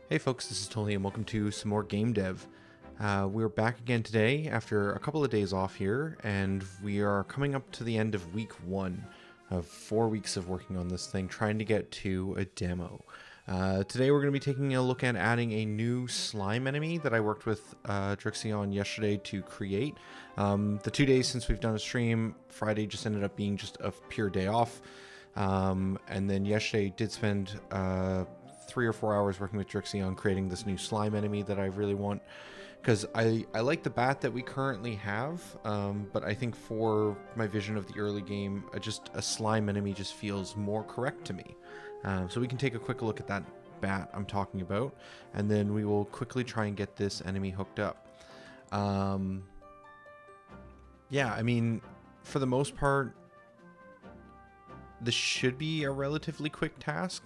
Hey folks, this is Tony and welcome to some more game dev. We're back again today after a couple of days off here, and we are coming up to the end of week 1 of 4 weeks of working on this thing, trying to get to a demo. Today we're going to be taking a look at adding a new slime enemy that I worked with Drixie on yesterday to create. The 2 days since we've done a stream, Friday just ended up being just a pure day off, and then yesterday did spend 3 or 4 hours working with Drixie on creating this new slime enemy that I really want, because I like the bat that we currently have, but I think for my vision of the early game, just a slime enemy just feels more correct to me. So we can take a quick look at that bat I'm talking about, and then we will quickly try and get this enemy hooked up. Yeah, I mean, for the most part, this should be a relatively quick task.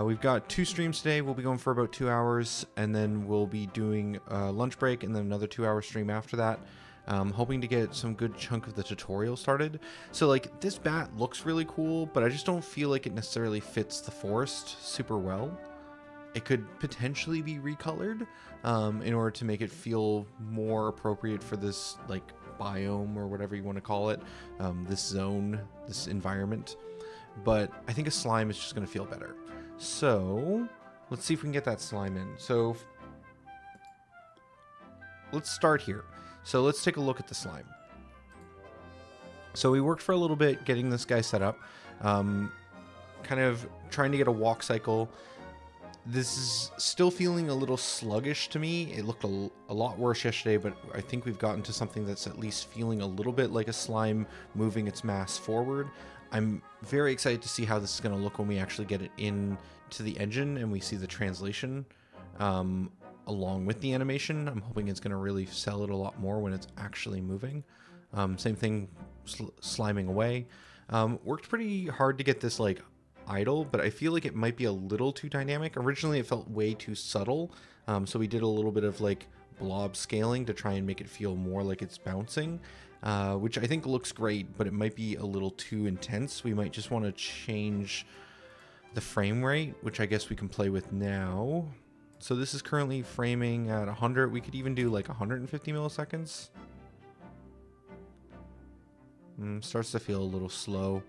We've got 2 streams today. We'll be going for about 2 hours, and then we'll be doing a lunch break and then another 2-hour stream after that. Hoping to get some good chunk of the tutorial started. So like, this bat looks really cool, but I just don't feel like it necessarily fits the forest super well. It could potentially be recolored in order to make it feel more appropriate for this like biome or whatever you want to call it, this zone, this environment. But I think a slime is just going to feel better. So let's see if we can get that slime in. So let's start here. So let's take a look at the slime. So we worked for a little bit getting this guy set up, kind of trying to get a walk cycle. This is still feeling a little sluggish to me. It looked a lot worse yesterday, but I think we've gotten to something that's at least feeling a little bit like a slime moving its mass forward. I'm very excited to see how this is going to look when we actually get it into the engine and we see the translation along with the animation. I'm hoping it's going to really sell it a lot more when it's actually moving. Same thing, sliming away. Worked pretty hard to get this like idle, but I feel like it might be a little too dynamic. Originally it felt way too subtle, so we did a little bit of like blob scaling to try and make it feel more like it's bouncing. Which I think looks great, but it might be a little too intense. We might just want to change the frame rate, which I guess we can play with now. So this is currently framing at 100. We could even do like 150 milliseconds. Starts to feel a little slow.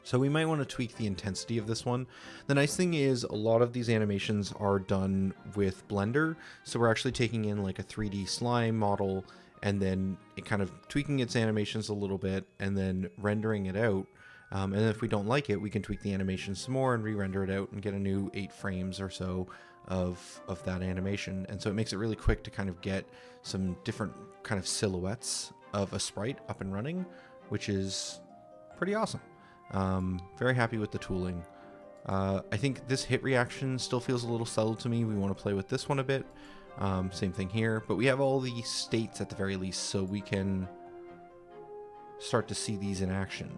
So we might want to tweak the intensity of this one. The nice thing is a lot of these animations are done with Blender. So we're actually taking in like a 3D slime model and then it kind of tweaking its animations a little bit and then rendering it out. And if we don't like it, we can tweak the animation some more and re-render it out and get a new 8 frames or so of that animation. And so it makes it really quick to kind of get some different kind of silhouettes of a sprite up and running, which is pretty awesome. Very happy with the tooling. I think this hit reaction still feels a little subtle to me. We want to play with this one a bit. Same thing here, but we have all the states at the very least, so we can start to see these in action.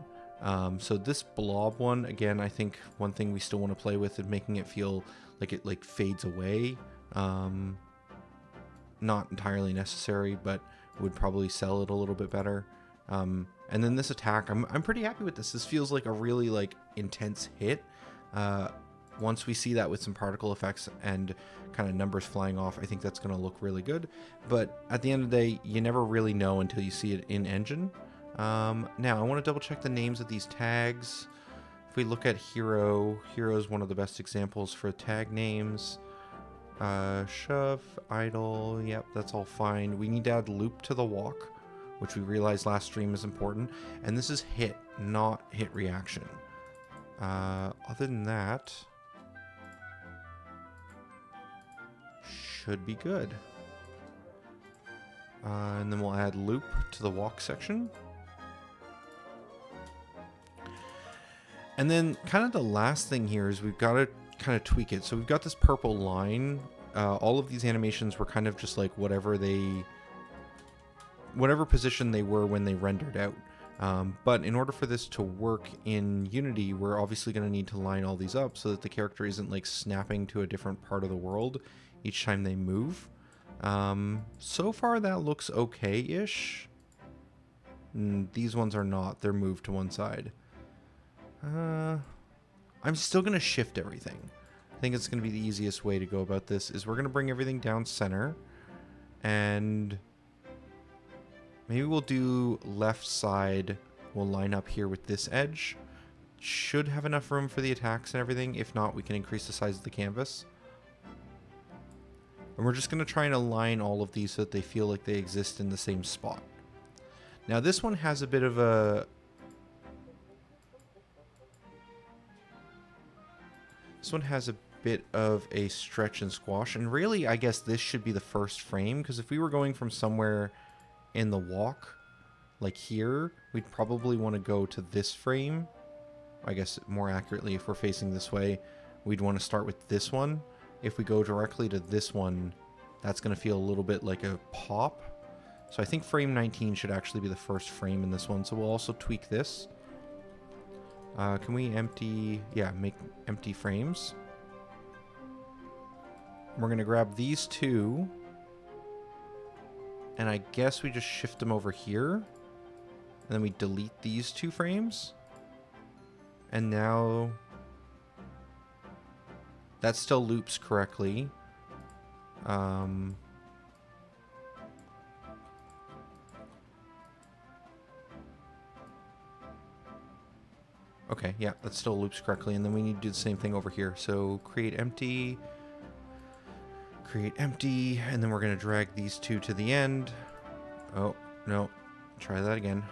So this blob one, again, I think one thing we still want to play with is making it feel like it like fades away. Not entirely necessary, but would probably sell it a little bit better. And then this attack, I'm pretty happy with this. This feels like a really like intense hit. Once we see that with some particle effects and kind of numbers flying off, I think that's going to look really good. But at the end of the day, you never really know until you see it in engine. Now, I want to double check the names of these tags. If we look at Hero, Hero is one of the best examples for tag names. Shove, idle, yep, that's all fine. We need to add loop to the walk, which we realized last stream is important. And this is hit, not hit reaction. Other than that, should be good. And then we'll add loop to the walk section. And then kind of the last thing here is we've got to kind of tweak it. So we've got this purple line. All of these animations were kind of just like whatever position they were when they rendered out. But in order for this to work in Unity, we're obviously going to need to line all these up so that the character isn't like snapping to a different part of the world each time they move. So far that looks okay-ish. These ones are not. They're moved to one side. I'm still going to shift everything. I think it's going to be the easiest way to go about this is we're going to bring everything down center, and maybe we'll do left side. We'll line up here with this edge. Should have enough room for the attacks and everything. If not, we can increase the size of the canvas. And we're just going to try and align all of these so that they feel like they exist in the same spot. Now this one has a bit of a... This one has a bit of a stretch and squash. And really, I guess this should be the first frame. Because if we were going from somewhere in the walk, like here, we'd probably want to go to this frame. I guess more accurately, if we're facing this way, we'd want to start with this one. If we go directly to this one, that's going to feel a little bit like a pop. So I think frame 19 should actually be the first frame in this one. So we'll also tweak this. Can we empty... Yeah, make empty frames. We're going to grab these two. And I guess we just shift them over here. And then we delete these two frames. And now that still loops correctly. Okay, yeah, that still loops correctly. And then we need to do the same thing over here. So create empty, and then we're going to drag these two to the end. Oh, no, try that again.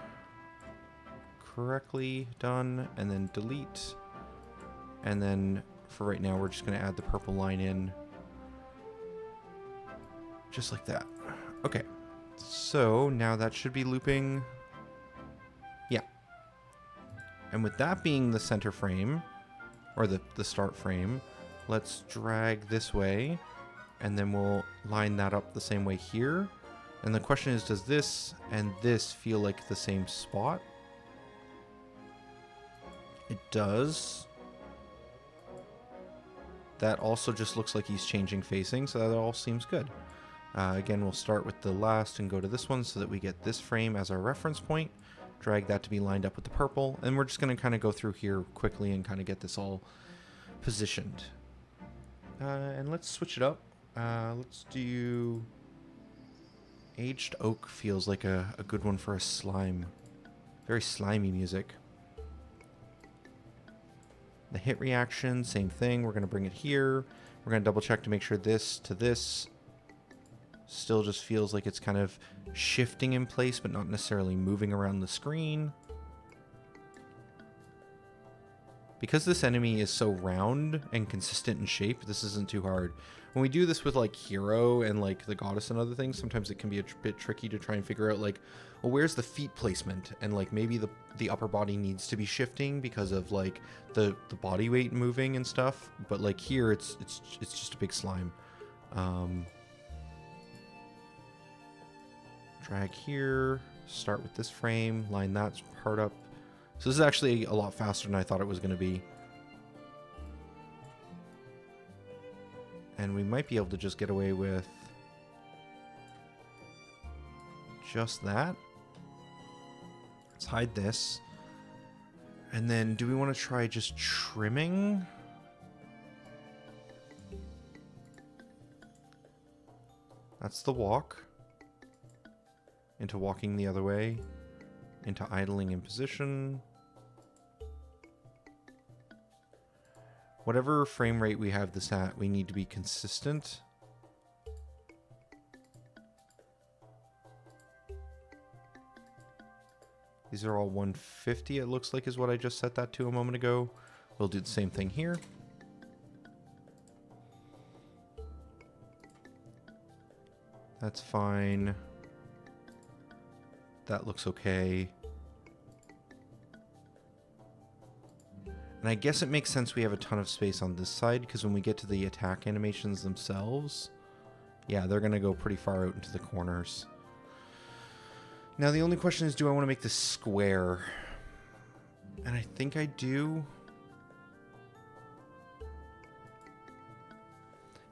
Correctly done, and then delete, and then for right now we're just going to add the purple line in just like that. Okay, so now that should be looping. Yeah, and with that being the center frame or the start frame, let's drag this way, and then we'll line that up the same way here. And the question is, does this and this feel like the same spot? It does. That also just looks like he's changing facing, so that all seems good. Again, we'll start with the last and go to this one so that we get this frame as our reference point. Drag that to be lined up with the purple, and we're just going to kind of go through here quickly and kind of get this all positioned. And let's switch it up. Let's do... Aged Oak feels like a good one for a slime. Very slimy music. The hit reaction, same thing. We're going to bring it here. We're going to double check to make sure this to this still just feels like it's kind of shifting in place, but not necessarily moving around the screen. Because this enemy is so round and consistent in shape, this isn't too hard. When we do this with like Hero and like the Goddess and other things, sometimes it can be a bit tricky to try and figure out like, well, where's the feet placement? And like maybe the upper body needs to be shifting because of like the body weight moving and stuff. But like here, it's just a big slime. Drag here, start with this frame, line that part up. So this is actually a lot faster than I thought it was going to be. And we might be able to just get away with just that. Let's hide this. And then do we want to try just trimming? That's the walk. Into walking the other way. Into idling in position. Whatever frame rate we have this at, we need to be consistent. These are all 150, it looks like, is what I just set that to a moment ago. We'll do the same thing here. That's fine. That looks okay. And I guess it makes sense we have a ton of space on this side, because when we get to the attack animations themselves, yeah, they're going to go pretty far out into the corners. Now the only question is, do I want to make this square? And I think I do.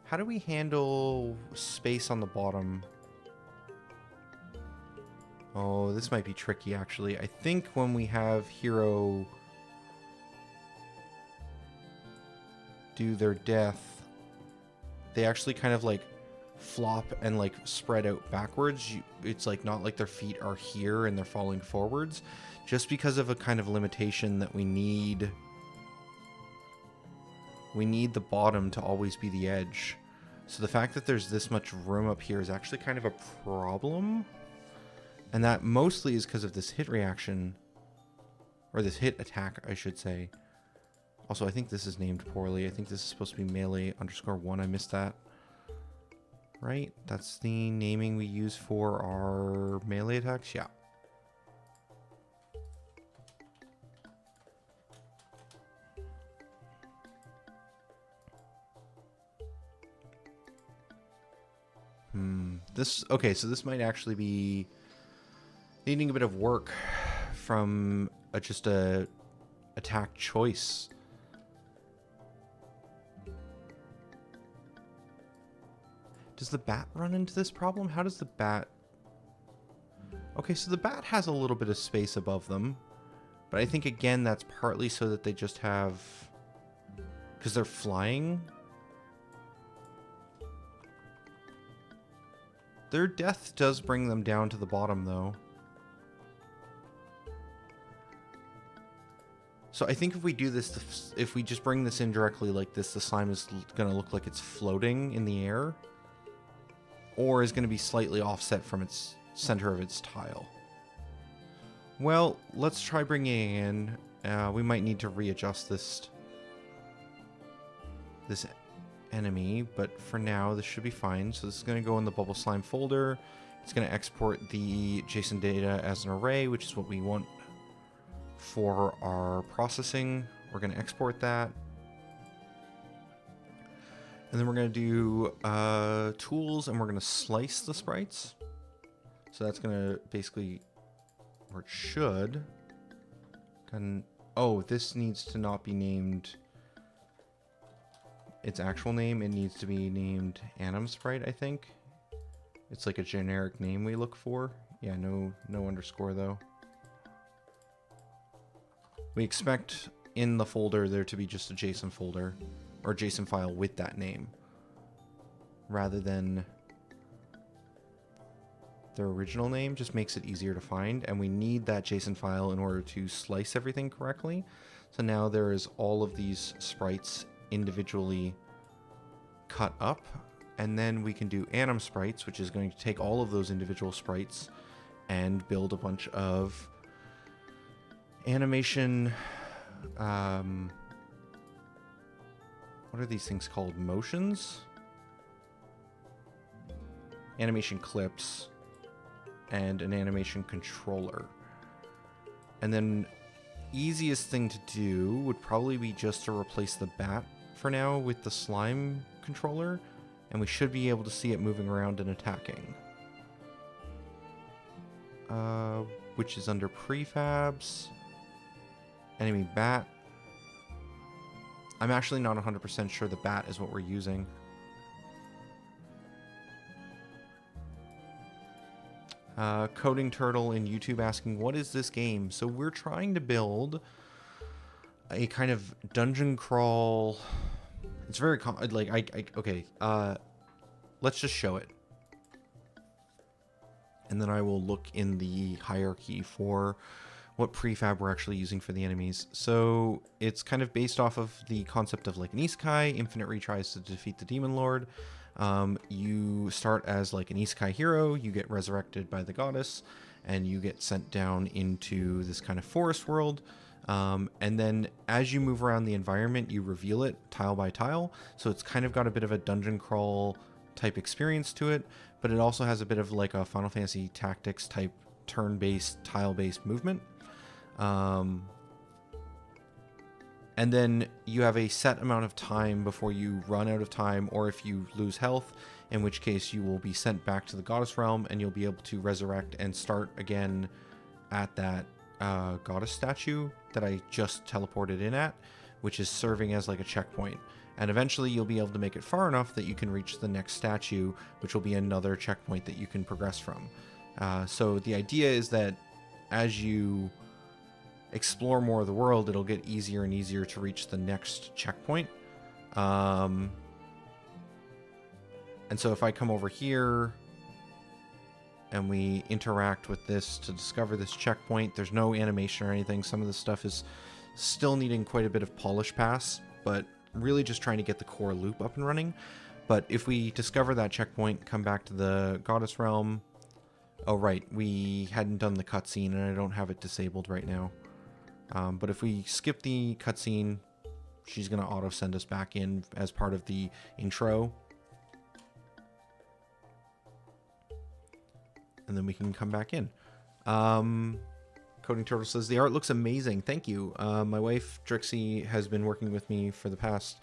How do we handle space on the bottom? Oh, this might be tricky, actually. I think when we have Hero... do their death, they actually kind of like flop and like spread out backwards. It's like not like their feet are here and they're falling forwards, just because of a kind of limitation that we need. We need the bottom to always be the edge. So the fact that there's this much room up here is actually kind of a problem. And that mostly is because of this hit reaction, or this hit attack, I should say. Also, I think this is named poorly. I think this is supposed to be melee_1. I missed that. Right? That's the naming we use for our melee attacks? Yeah. Okay, so this might actually be needing a bit of work from just a attack choice. Does the bat run into this problem? How does the bat... Okay, so the bat has a little bit of space above them, but I think, again, that's partly so that they just have... because they're flying. Their death does bring them down to the bottom, though. So I think if we do this, if we just bring this in directly like this, the slime is going to look like it's floating in the air. Or is going to be slightly offset from its center of its tile. Well, let's try bringing it in. We might need to readjust this enemy, but for now this should be fine. So this is going to go in the bubble slime folder. It's going to export the JSON data as an array, which is what we want for our processing. We're going to export that. And then we're going to do tools, and we're going to slice the sprites. So that's going to basically, or it should. Oh, this needs to not be named its actual name. It needs to be named Anim Sprite, I think. It's like a generic name we look for. Yeah, no underscore though. We expect in the folder there to be just a JSON folder or JSON file with that name rather than their original name. Just makes it easier to find, and we need that JSON file in order to slice everything correctly. So now there is all of these sprites individually cut up, and then we can do anim sprites, which is going to take all of those individual sprites and build a bunch of animation what are these things called? Motions? Animation clips and an animation controller. And then easiest thing to do would probably be just to replace the bat for now with the slime controller, and we should be able to see it moving around and attacking. Which is under prefabs. Enemy bat. I'm actually not 100% sure the bat is what we're using. Coding Turtle in YouTube asking, what is this game? So we're trying to build a kind of dungeon crawl. It's very okay. Let's just show it, and then I will look in the hierarchy for what prefab we're actually using for the enemies. So it's kind of based off of the concept of like an isekai, infinite retries to defeat the demon lord. You start as like an isekai hero, you get resurrected by the goddess, and you get sent down into this kind of forest world. And then as you move around the environment, you reveal it tile by tile. So it's kind of got a bit of a dungeon crawl type experience to it, but it also has a bit of like a Final Fantasy Tactics type turn-based, tile-based movement. And then you have a set amount of time before you run out of time, or if you lose health, in which case you will be sent back to the goddess realm and you'll be able to resurrect and start again at that goddess statue that I just teleported in at, which is serving as like a checkpoint. And eventually you'll be able to make it far enough that you can reach the next statue, which will be another checkpoint that you can progress from. So the idea is that as you explore more of the world, it'll get easier and easier to reach the next checkpoint. And so if I come over here and we interact with this to discover this checkpoint, there's no animation or anything. Some of this stuff is still needing quite a bit of polish pass, but really just trying to get the core loop up and running. But if we discover that checkpoint, come back to the Goddess Realm. Oh, right, we hadn't done the cutscene, and I don't have it disabled right now. But if we skip the cutscene, she's going to auto-send us back in as part of the intro. And then we can come back in. Coding Turtle says, the art looks amazing. Thank you. My wife, Trixie, has been working with me for the past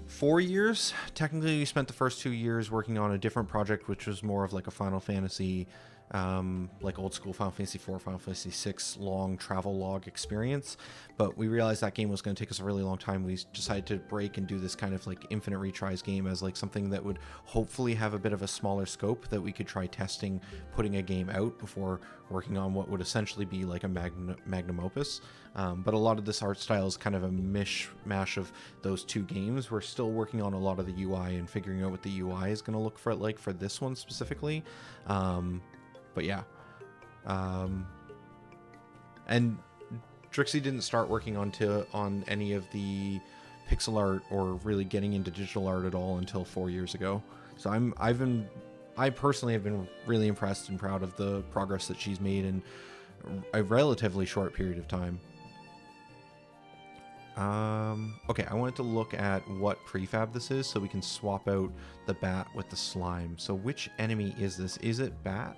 4 years. Technically, we spent the first 2 years working on a different project, which was more of like a Final Fantasy, like old school Final Fantasy 4, Final Fantasy 6 long travel log experience. But we realized that game was going to take us a really long time. We decided to break and do this kind of like infinite retries game as like something that would hopefully have a bit of a smaller scope that we could try testing, putting a game out before working on what would essentially be like a magnum opus. But a lot of this art style is kind of a mishmash of those two games. We're still working on a lot of the UI and figuring out what the UI is going to look for like for this one specifically. But yeah. And Trixie didn't start working on any of the pixel art or really getting into digital art at all until 4 years ago. So I personally have been really impressed and proud of the progress that she's made in a relatively short period of time. Okay, I wanted to look at what prefab this is so we can swap out the bat with the slime. So which enemy is this? Is it bat?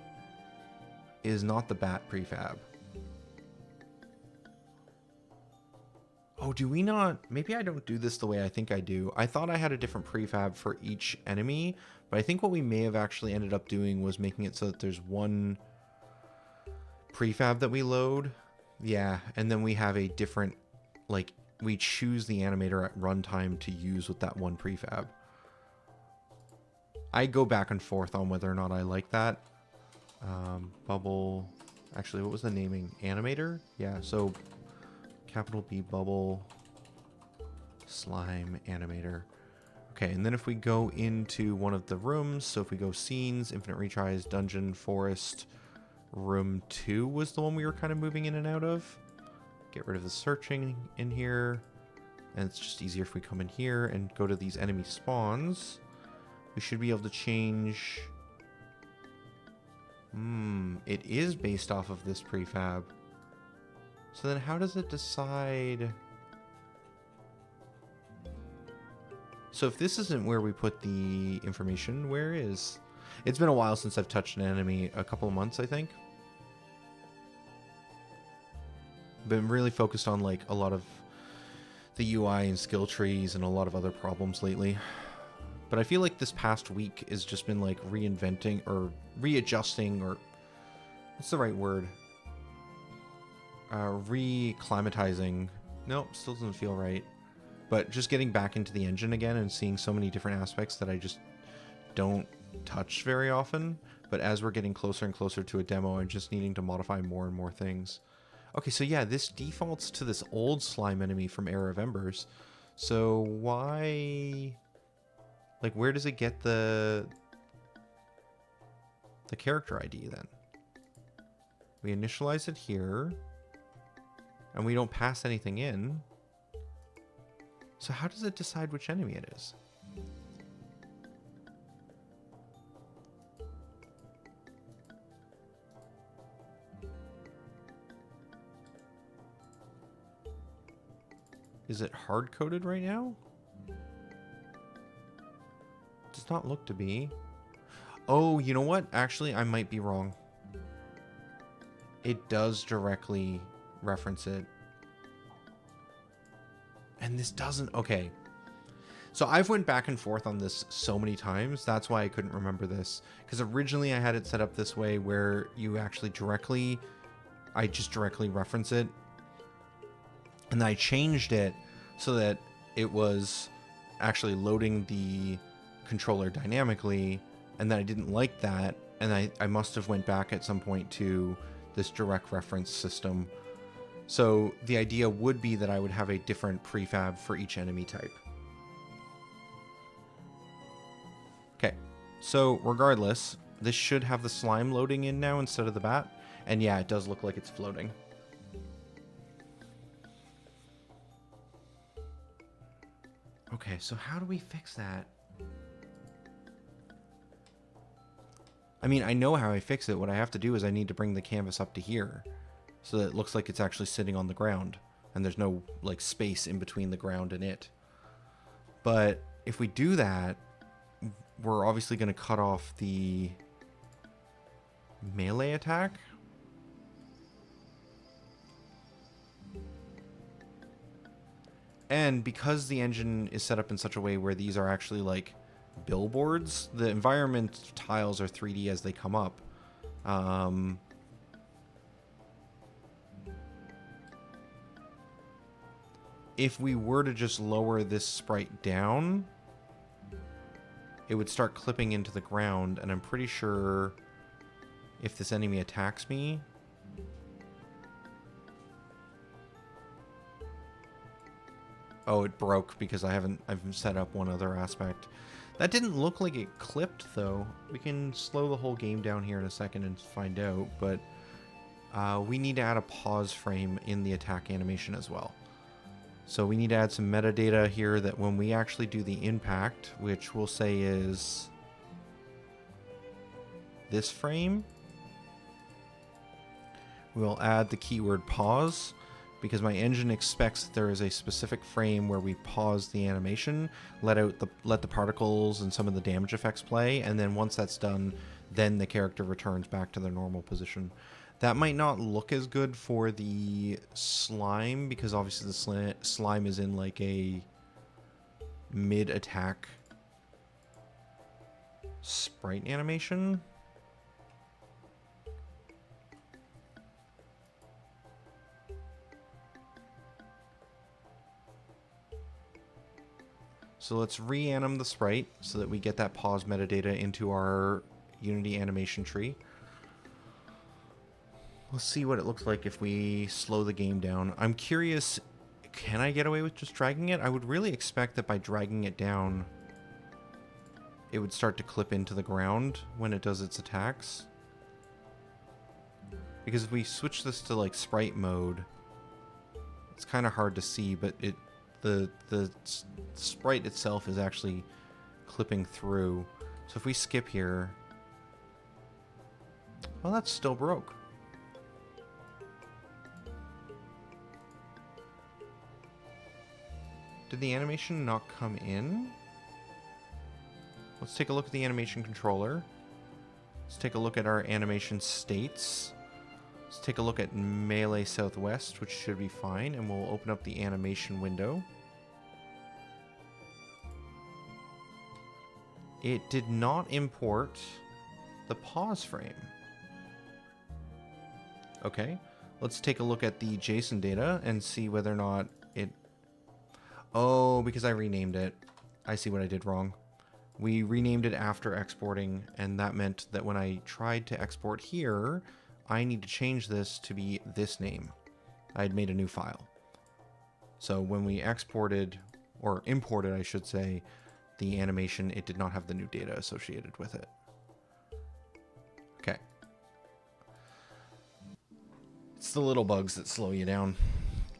It is not the bat prefab. Oh, do we not? Maybe I don't do this the way I think I do. I thought I had a different prefab for each enemy, but I think what we may have actually ended up doing was making it so that there's one prefab that we load. Yeah, and then we have a different, like, we choose the animator at runtime to use with that one prefab. I go back and forth on whether or not I like that. Bubble, actually, what was the naming? Animator? Yeah, so capital B bubble slime animator. Okay, and then if we go into one of the rooms, so if we go scenes, infinite retries, dungeon, forest, room 2 was the one we were kind of moving in and out of. Get rid of the searching in here, and it's just easier if we come in here and go to these enemy spawns. We should be able to change. It is based off of this prefab. So then how does it decide? So if this isn't where we put the information, where is? It's been a while since I've touched an enemy, a couple of months, I think. Been really focused on like a lot of the UI and skill trees and a lot of other problems lately. But I feel like this past week has just been like reinventing or readjusting, or what's the right word? Reclimatizing. Nope, still doesn't feel right. But just getting back into the engine again and seeing so many different aspects that I just don't touch very often. But as we're getting closer and closer to a demo, I'm just needing to modify more and more things. Okay, so yeah, this defaults to this old slime enemy from Era of Embers. So why... like, where does it get the character ID then? We initialize it here, and we don't pass anything in. So how does it decide which enemy it is? Is it hard-coded right now? Does not look to be. Oh, you know what? Actually, I might be wrong. It does directly reference it. And this doesn't... okay. So I've went back and forth on this so many times. That's why I couldn't remember this. Because originally I had it set up this way where you actually directly... I just directly reference it. And then I changed it so that it was actually loading the controller dynamically, and then I didn't like that, and I must have went back at some point to this direct reference system. So the idea would be that I would have a different prefab for each enemy type. Okay, so regardless, this should have the slime loading in now instead of the bat. And yeah, it does look like it's floating. Okay, so how do we fix that? I mean, I know how I fix it. What I have to do is I need to bring the canvas up to here so that it looks like it's actually sitting on the ground and there's no like space in between the ground and it. But if we do that, we're obviously going to cut off the melee attack. And because the engine is set up in such a way where these are actually like billboards, the environment tiles are 3D as they come up. If we were to just lower this sprite down, it would start clipping into the ground, and I'm pretty sure if this enemy attacks me, oh, it broke because I've set up one other aspect. That didn't look like it clipped, though. We can slow the whole game down here in a second and find out, but we need to add a pause frame in the attack animation as well. So we need to add some metadata here that when we actually do the impact, which we'll say is this frame, we'll add the keyword pause, because my engine expects that there is a specific frame where we pause the animation, let the particles and some of the damage effects play, and then once that's done, then the character returns back to their normal position. That might not look as good for the slime, because obviously the slime is in like a mid-attack sprite animation. So let's reanim the sprite so that we get that pause metadata into our Unity animation tree. Let's see what it looks like if we slow the game down. I'm curious, can I get away with just dragging it? I would really expect that by dragging it down, it would start to clip into the ground when it does its attacks. Because if we switch this to like sprite mode, it's kind of hard to see, but the sprite itself is actually clipping through. So if we skip here, well, that's still broke. Did the animation not come in? Let's take a look at the animation controller. Let's take a look at our animation states. Let's take a look at Melee Southwest, which should be fine, and we'll open up the animation window. It did not import the pause frame. Okay, let's take a look at the JSON data and see whether or not it... Oh, because I renamed it. I see what I did wrong. We renamed it after exporting, and that meant that when I tried to export here, I need to change this to be this name. I had made a new file. So when we exported, or imported, I should say, the animation, it did not have the new data associated with it. Okay. It's the little bugs that slow you down.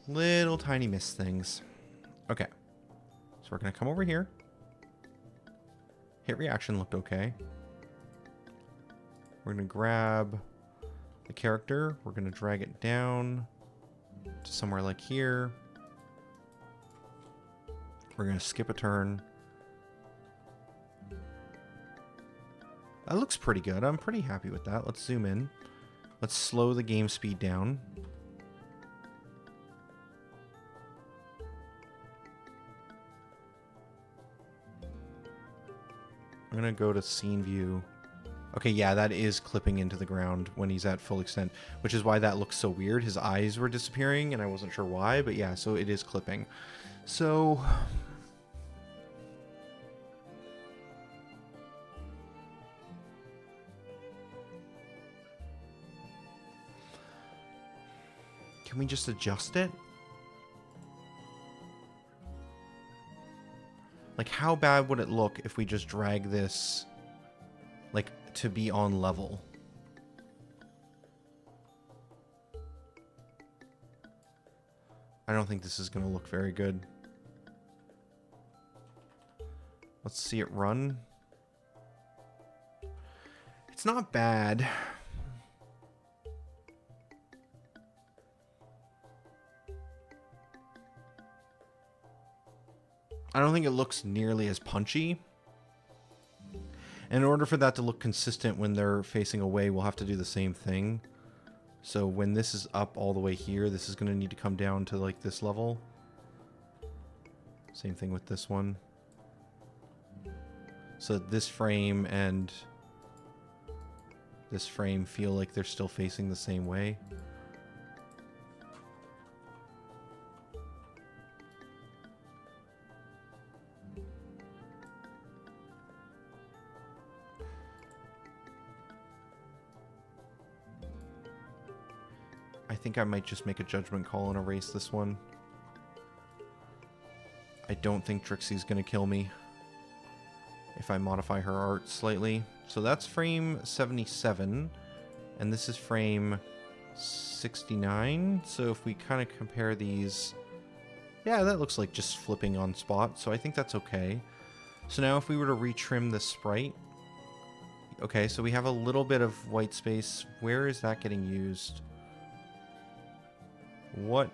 Little tiny miss things. Okay. So we're going to come over here. Hit reaction looked okay. We're going to grab the character. We're going to drag it down to somewhere like here. We're going to skip a turn. That looks pretty good. I'm pretty happy with that. Let's zoom in. Let's slow the game speed down. I'm going to go to scene view. Okay, yeah, that is clipping into the ground when he's at full extent, which is why that looks so weird. His eyes were disappearing, and I wasn't sure why, but yeah, so it is clipping. So... can we just adjust it? Like, how bad would it look if we just drag this like to be on level. I don't think this is going to look very good. Let's see it run. It's not bad. I don't think it looks nearly as punchy. And in order for that to look consistent when they're facing away, we'll have to do the same thing. So when this is up all the way here, this is going to need to come down to like this level. Same thing with this one. So this frame and this frame feel like they're still facing the same way. I think I might just make a judgment call and erase this one. I don't think Trixie's gonna kill me if I modify her art slightly. So that's frame 77, and this is frame 69. So if we kind of compare these, yeah, that looks like just flipping on spot, so I think that's okay. So now if we were to retrim the sprite, okay, so we have a little bit of white space. Where is that getting used? What?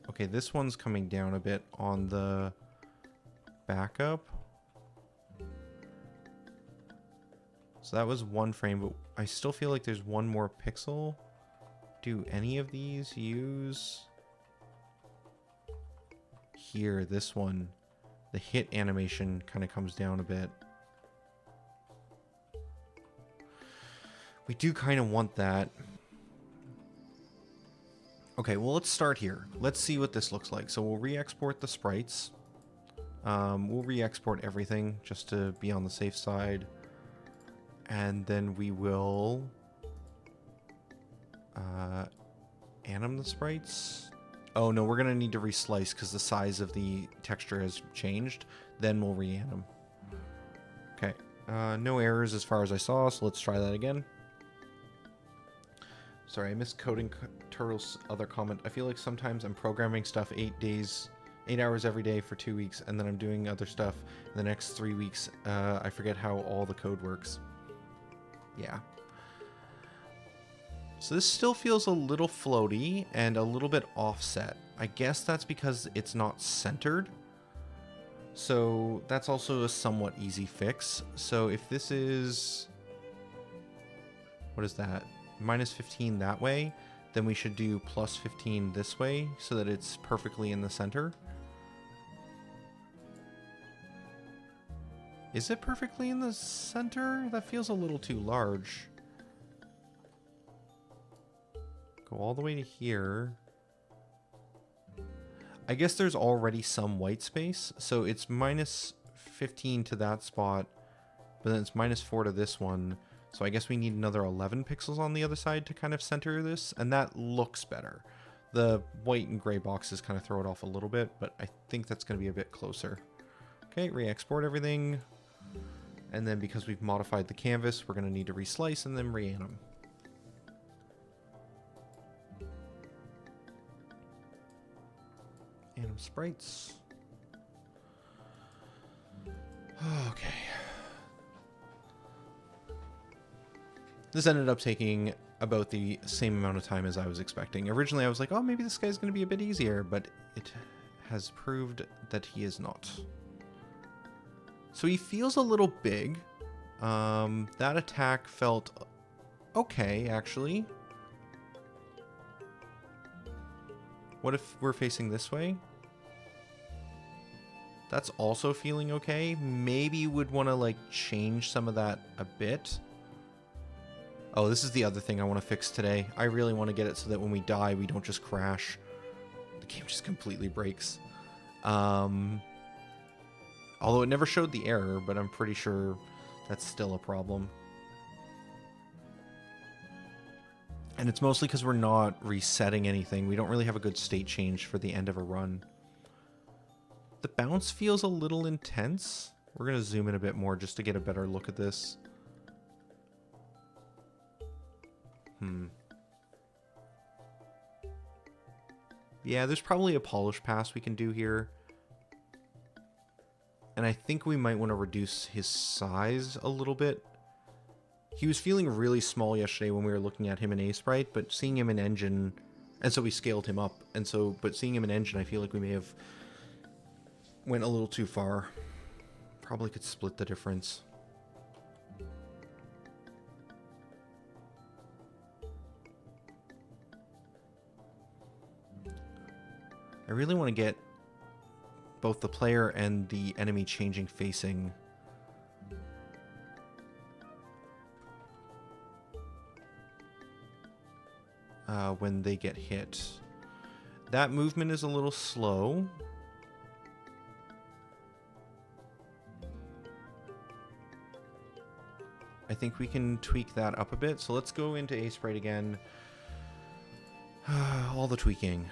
Okay, this one's coming down a bit on the backup. So that was one frame, but I still feel like there's one more pixel. Do any of these use? Here, this one, the hit animation kind of comes down a bit. We do kind of want that. Okay, well, let's start here. Let's see what this looks like. So we'll re-export the sprites. We'll re-export everything just to be on the safe side. And then we will anim the sprites. Oh, no, we're going to need to reslice because the size of the texture has changed. Then we'll re-anim. Okay, no errors as far as I saw, so let's try that again. Sorry, I missed Coding Turtle's other comment. I feel like sometimes I'm programming stuff 8 hours every day for 2 weeks, and then I'm doing other stuff in the next 3 weeks. I forget how all the code works. Yeah. So this still feels a little floaty and a little bit offset. I guess that's because it's not centered. So that's also a somewhat easy fix. So if this is... what is that? Minus 15 that way, then we should do plus 15 this way so that it's perfectly in the center. Is it perfectly in the center? That feels a little too large. Go all the way to here. I guess there's already some white space, so it's minus 15 to that spot, but then it's minus 4 to this one. So I guess we need another 11 pixels on the other side to kind of center this, and that looks better. The white and gray boxes kind of throw it off a little bit, but I think that's going to be a bit closer. Okay, re-export everything. And then because we've modified the canvas, we're going to need to reslice and then re-anim. Anim sprites. Okay. This ended up taking about the same amount of time as I was expecting. Originally, I was like, oh, maybe this guy's going to be a bit easier, but it has proved that he is not. So he feels a little big. That attack felt okay, actually. What if we're facing this way? That's also feeling okay. Maybe you would want to, like, change some of that a bit. Oh, this is the other thing I want to fix today. I really want to get it so that when we die, we don't just crash. The game just completely breaks. Although it never showed the error, but I'm pretty sure that's still a problem. And it's mostly because we're not resetting anything. We don't really have a good state change for the end of a run. The bounce feels a little intense. We're going to zoom in a bit more just to get a better look at this. Yeah, there's probably a polish pass we can do here. And I think we might want to reduce his size a little bit. He was feeling really small yesterday when we were looking at him in Aseprite, but seeing him in Engine, and so we scaled him up. And so, but seeing him in Engine, I feel like we may have went a little too far. Probably could split the difference. I really want to get both the player and the enemy changing facing. When they get hit. That movement is a little slow. I think we can tweak that up a bit. So let's go into Aseprite again. All the tweaking.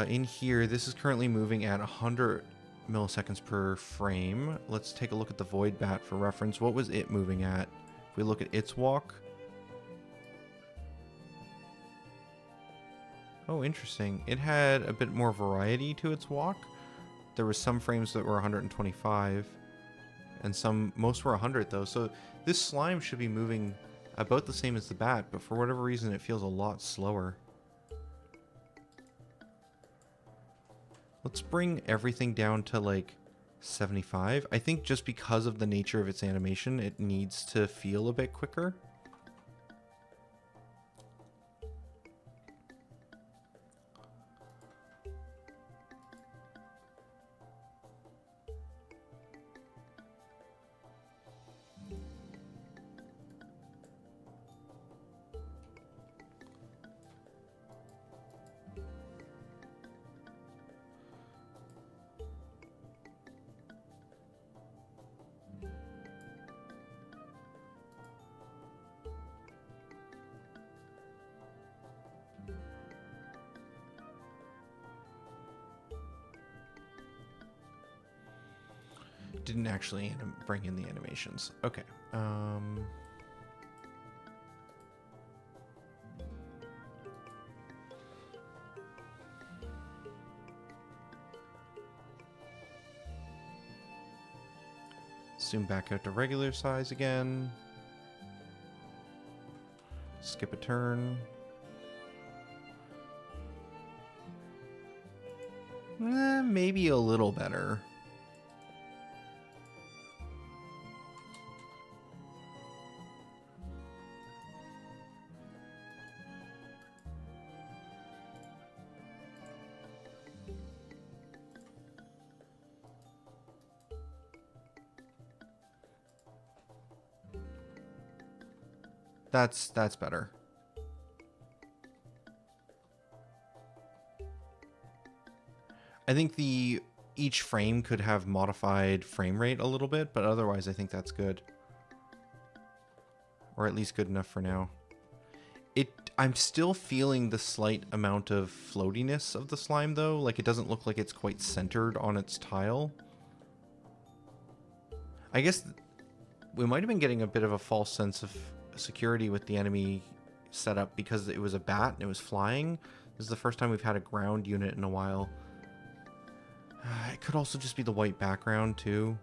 In here, this is currently moving at 100 milliseconds per frame. Let's take a look at the Void Bat for reference. What was it moving at? If we look at its walk. Oh, interesting. It had a bit more variety to its walk. There was some frames that were 125, and most were 100 though. So this slime should be moving about the same as the bat, but for whatever reason, it feels a lot slower. Let's bring everything down to like 75. I think just because of the nature of its animation, it needs to feel a bit quicker. Didn't actually bring in the animations. Okay. Zoom back out to regular size again. Skip a turn. Maybe a little better. That's better. I think each frame could have modified frame rate a little bit, but otherwise I think that's good. Or at least good enough for now. I'm still feeling the slight amount of floatiness of the slime though. Like it doesn't look like it's quite centered on its tile. I guess we might have been getting a bit of a false sense of security with the enemy setup because it was a bat and it was flying. This is the first time we've had a ground unit in a while. It could also just be the white background too.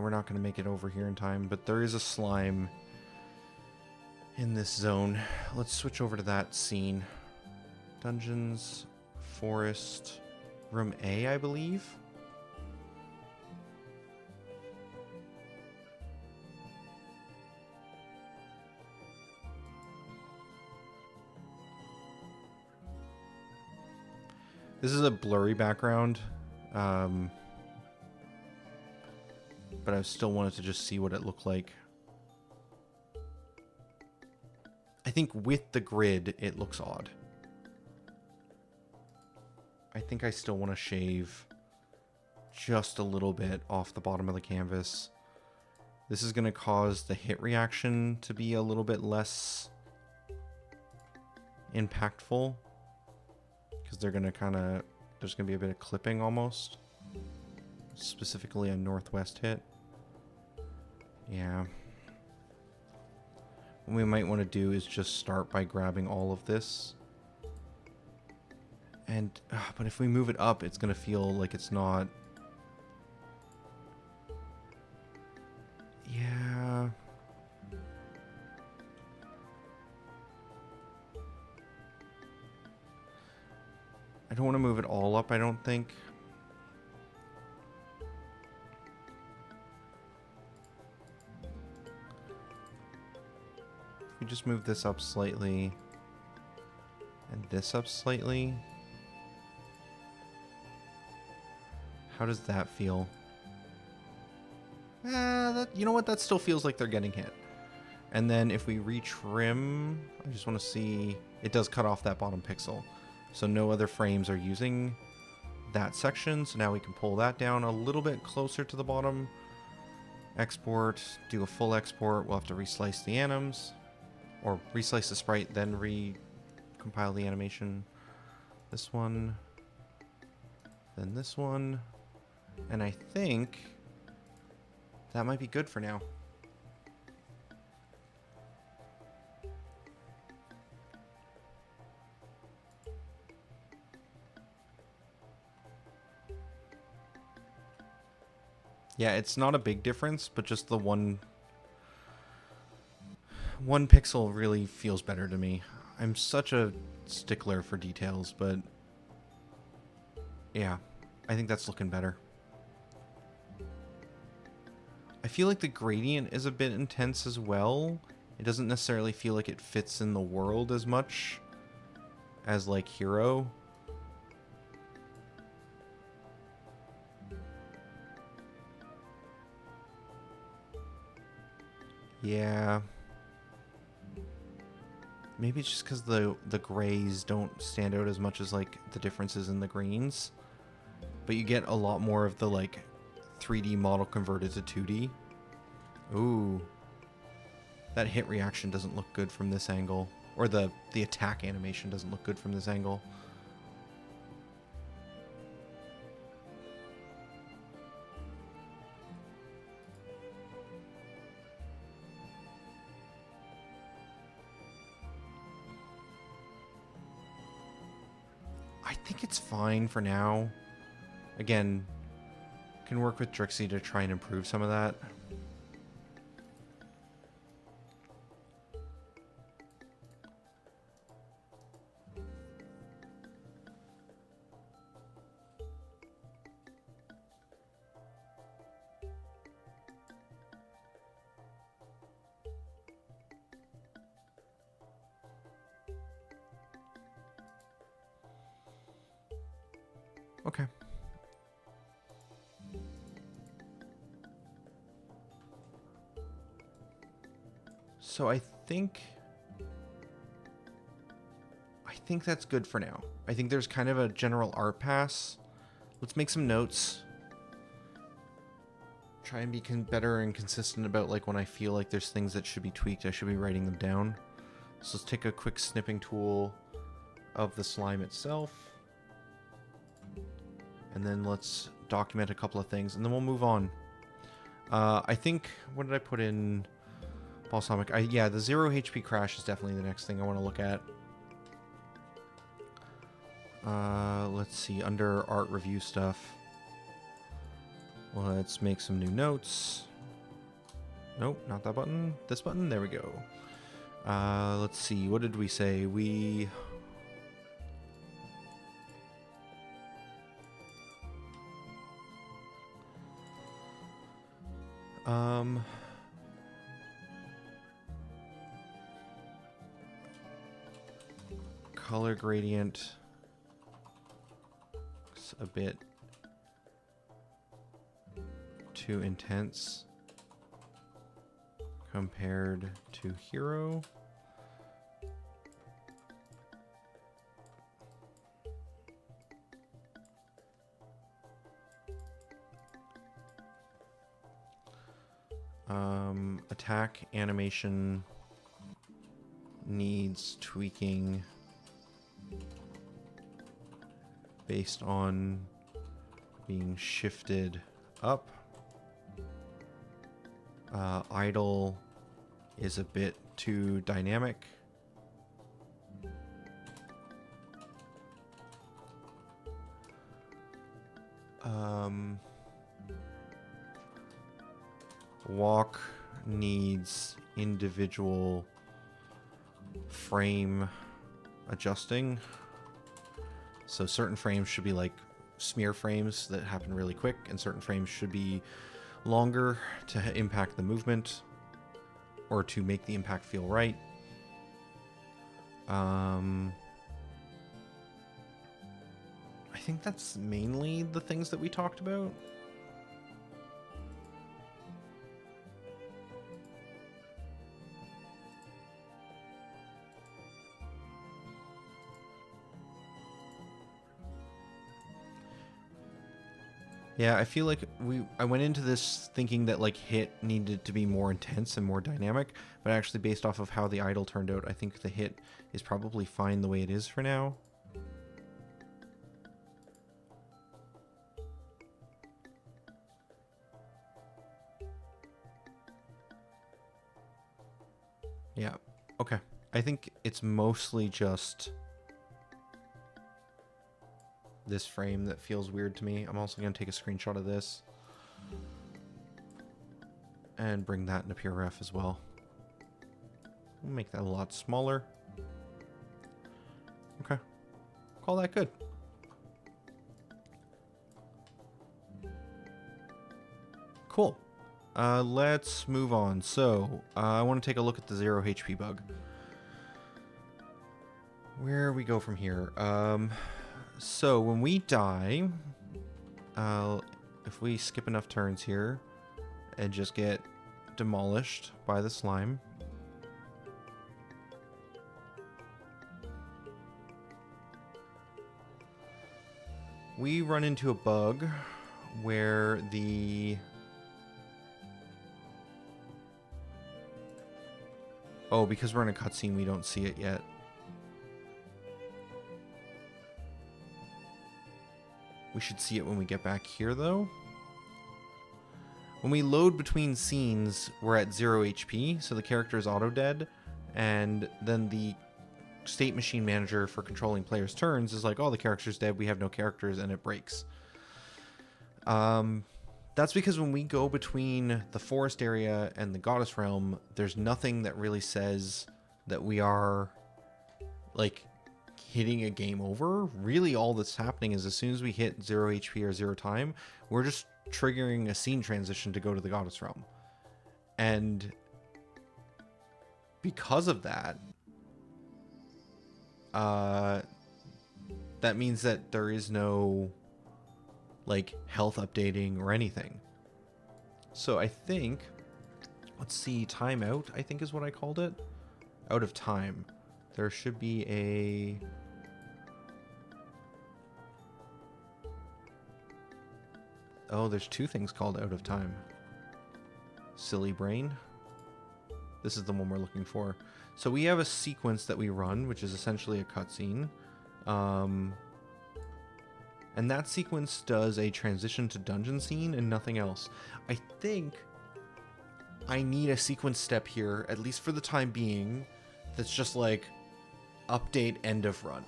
We're not going to make it over here in time, but there is a slime in this zone. Let's switch over to that scene. Dungeons, forest, room A, I believe. This is a blurry background. But I still wanted to just see what it looked like. I think with the grid, it looks odd. I think I still want to shave just a little bit off the bottom of the canvas. This is going to cause the hit reaction to be a little bit less impactful, because they're going to kind of, there's going to be a bit of clipping almost, specifically a northwest hit. Yeah. What we might want to do is just start by grabbing all of this. And, but if we move it up, it's going to feel like it's not. Yeah. I don't want to move it all up, I don't think. If we just move this up slightly and this up slightly. How does that feel? You know what? That still feels like they're getting hit. And then if we retrim, I just want to see, it does cut off that bottom pixel. So no other frames are using that section. So now we can pull that down a little bit closer to the bottom. Export, do a full export. We'll have to reslice the anims, or reslice the sprite, then recompile the animation. This one, then this one. And I think that might be good for now. Yeah, it's not a big difference, but just the one pixel really feels better to me. I'm such a stickler for details, but yeah, I think that's looking better. I feel like the gradient is a bit intense as well. It doesn't necessarily feel like it fits in the world as much as like Hero. Yeah. Maybe it's just because the grays don't stand out as much as like the differences in the greens. But you get a lot more of the like 3D model converted to 2D. Ooh. That hit reaction doesn't look good from this angle. Or the attack animation doesn't look good from this angle. I think it's fine for now. Again, can work with Drixie to try and improve some of that. Okay. So I think that's good for now. I think there's kind of a general art pass. Let's make some notes. Try and be better and consistent about like when I feel like there's things that should be tweaked, I should be writing them down. So let's take a quick snipping tool of the slime itself. And then let's document a couple of things, and then we'll move on. I think, what did I put in Balsamic? Yeah, the 0 HP crash is definitely the next thing I want to look at. Let's see, under art review stuff. Let's make some new notes. Nope, not that button. This button, there we go. Let's see, what did we say? Color gradient is a bit too intense compared to Hero. Attack animation needs tweaking based on being shifted up. Idle is a bit too dynamic. Walk needs individual frame adjusting. So certain frames should be like smear frames that happen really quick, and certain frames should be longer to impact the movement or to make the impact feel right. I think that's mainly the things that we talked about. Yeah, I feel like I went into this thinking that like hit needed to be more intense and more dynamic, but actually based off of how the idle turned out, I think the hit is probably fine the way it is for now. Yeah, okay. I think it's mostly just this frame that feels weird to me. I'm also going to take a screenshot of this and bring that into PureRef as well. We'll make that a lot smaller. Okay. Call that good. Cool. Let's move on. So, I want to take a look at the 0 HP bug. Where we go from here? So when we die, if we skip enough turns here and just get demolished by the slime, we run into a bug where because we're in a cutscene, we don't see it yet. We should see it when we get back here, though. When we load between scenes, we're at 0 HP, so the character is auto-dead, and then the state machine manager for controlling players' turns is like, oh, the character's dead, we have no characters, and it breaks. That's because when we go between the forest area and the goddess realm, there's nothing that really says that we are, like, hitting a game over. Really, all that's happening is as soon as we hit 0 HP or 0 time, we're just triggering a scene transition to go to the goddess realm. And because of that, that means that there is no like health updating or anything. So I think, let's see, timeout, I think is what I called it. Out of time. There should be a... Oh, there's two things called out of time. Silly brain. This is the one we're looking for. So we have a sequence that we run, which is essentially a cutscene. And that sequence does a transition to dungeon scene and nothing else. I think I need a sequence step here, at least for the time being, that's just like update end of run.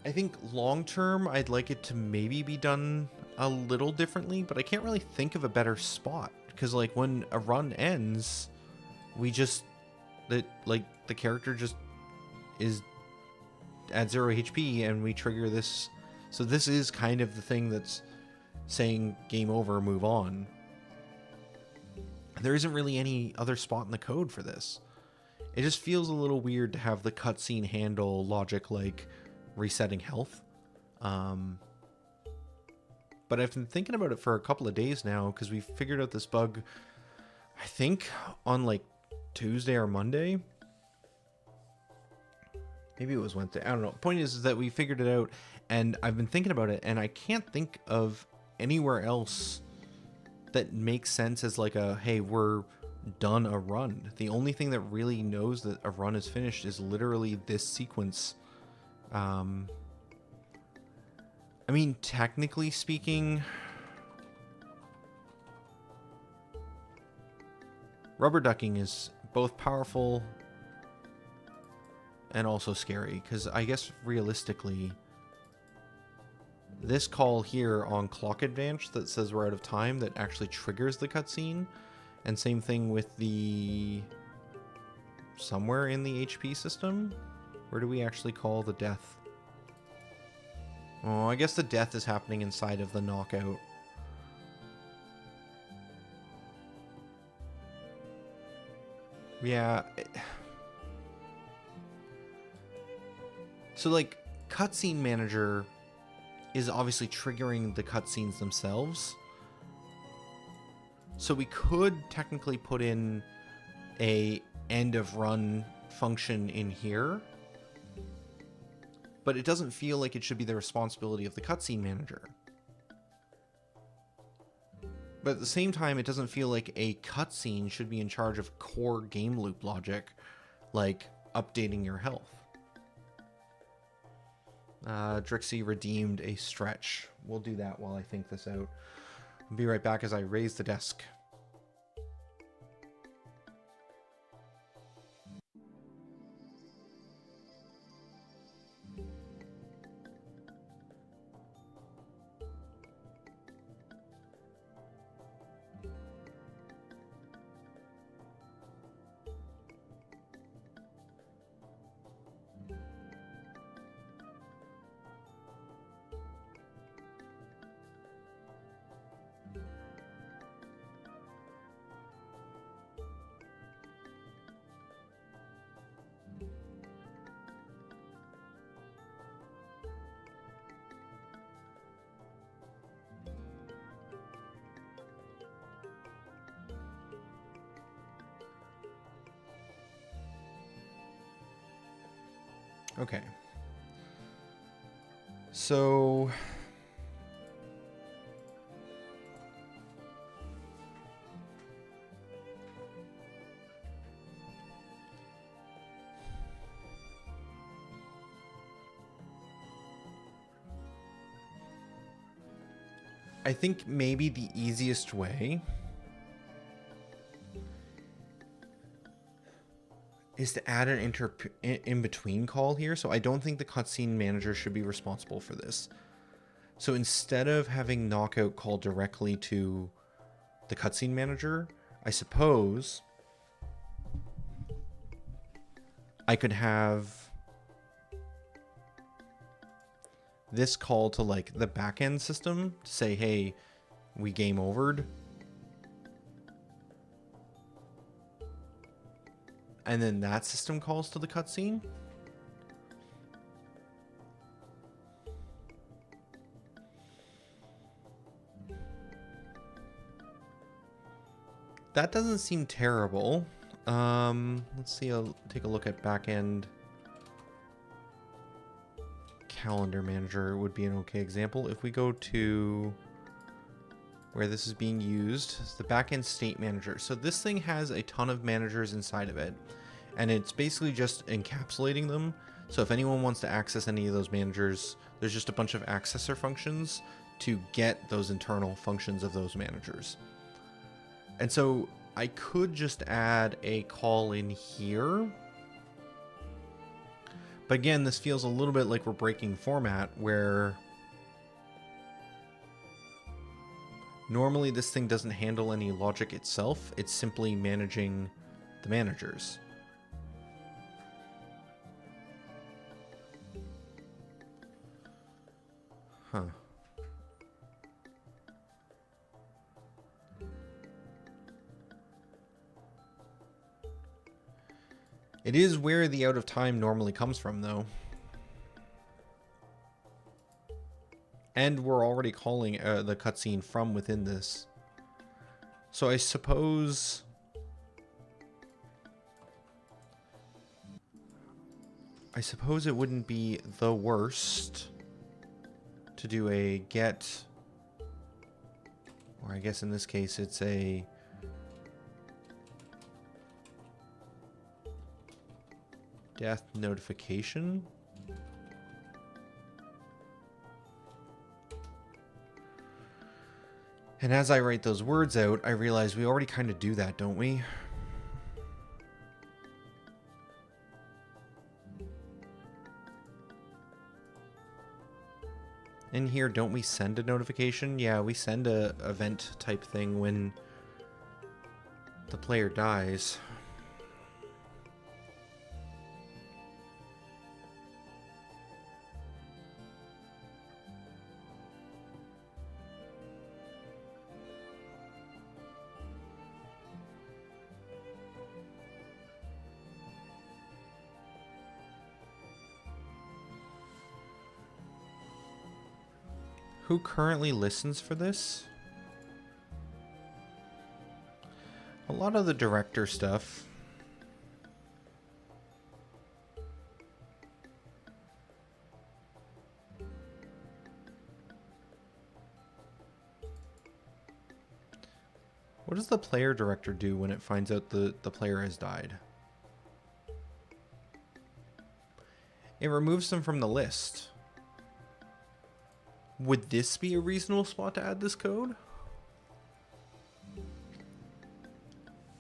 I think long term, I'd like it to maybe be done a little differently, but I can't really think of a better spot because like when a run ends, we just the character just is at 0 HP and we trigger this. So this is kind of the thing that's saying game over, move on. There isn't really any other spot in the code for this. It just feels a little weird to have the cutscene handle logic like resetting health. But I've been thinking about it for a couple of days now because we figured out this bug, I think, on like Tuesday or Monday. Maybe it was Wednesday. I don't know. Point is that we figured it out, and I've been thinking about it, and I can't think of anywhere else that makes sense as like a, hey, we're done a run. The only thing that really knows that a run is finished is literally this sequence. I mean, technically speaking, rubber ducking is both powerful and also scary, because I guess realistically, this call here on clock advance that says we're out of time, that actually triggers the cutscene, and same thing with the somewhere in the HP system. Where do we actually call the death? Oh, I guess the death is happening inside of the knockout. Yeah. So, like, cutscene manager is obviously triggering the cutscenes themselves. So we could technically put in a end of run function in here, but it doesn't feel like it should be the responsibility of the cutscene manager. But at the same time, it doesn't feel like a cutscene should be in charge of core game loop logic, like updating your health. Drixie redeemed a stretch. We'll do that while I think this out. I'll be right back as I raise the desk. Okay. So I think maybe the easiest way is to add an in-between call here. So I don't think the cutscene manager should be responsible for this. So instead of having knockout call directly to the cutscene manager, I suppose I could have this call to like the backend system to say, hey, we game overed. And then that system calls to the cutscene. That doesn't seem terrible. Let's see, I'll take a look at backend. Calendar manager would be an okay example. If we go to where this is being used, it's the backend state manager. So this thing has a ton of managers inside of it, and it's basically just encapsulating them. So if anyone wants to access any of those managers, there's just a bunch of accessor functions to get those internal functions of those managers. And so I could just add a call in here. But again, this feels a little bit like we're breaking format, where normally this thing doesn't handle any logic itself. It's simply managing the managers. Huh. It is where the out of time normally comes from, though. And we're already calling the cutscene from within this. So I suppose it wouldn't be the worst to do a get, Or I guess in this case it's a death notification. And as I write those words out, I realize we already kind of do that, don't we? In here, don't we send a notification? Yeah, we send a event type thing when the player dies. Who currently listens for this? A lot of the director stuff. What does the player director do when it finds out the player has died? It removes them from the list. Would this be a reasonable spot to add this code?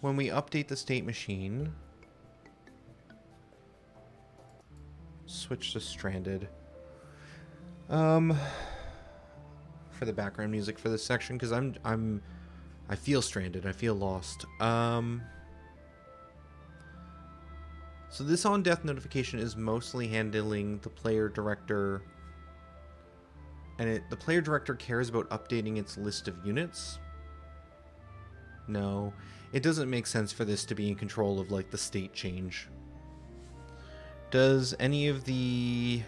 When we update the state machine, switch to stranded. For the background music for this section, because I feel stranded. I feel lost. So this on death notification is mostly handling the player director. And the player director cares about updating its list of units. No, it doesn't make sense for this to be in control of like the state change. Does any of the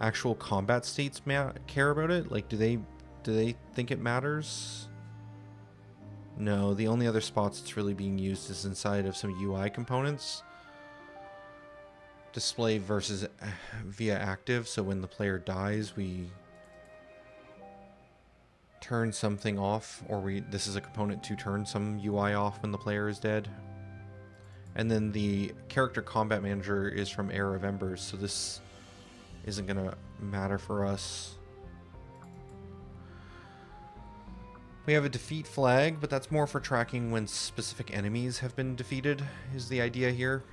actual combat states care about it? Like, do they think it matters? No, the only other spots it's really being used is inside of some UI components. Display versus via active, so when the player dies we turn something off, or this is a component to turn some UI off when the player is dead. And then the character combat manager is from Heir of Embers, so this isn't gonna matter for us. We have a defeat flag, but that's more for tracking when specific enemies have been defeated, is the idea here.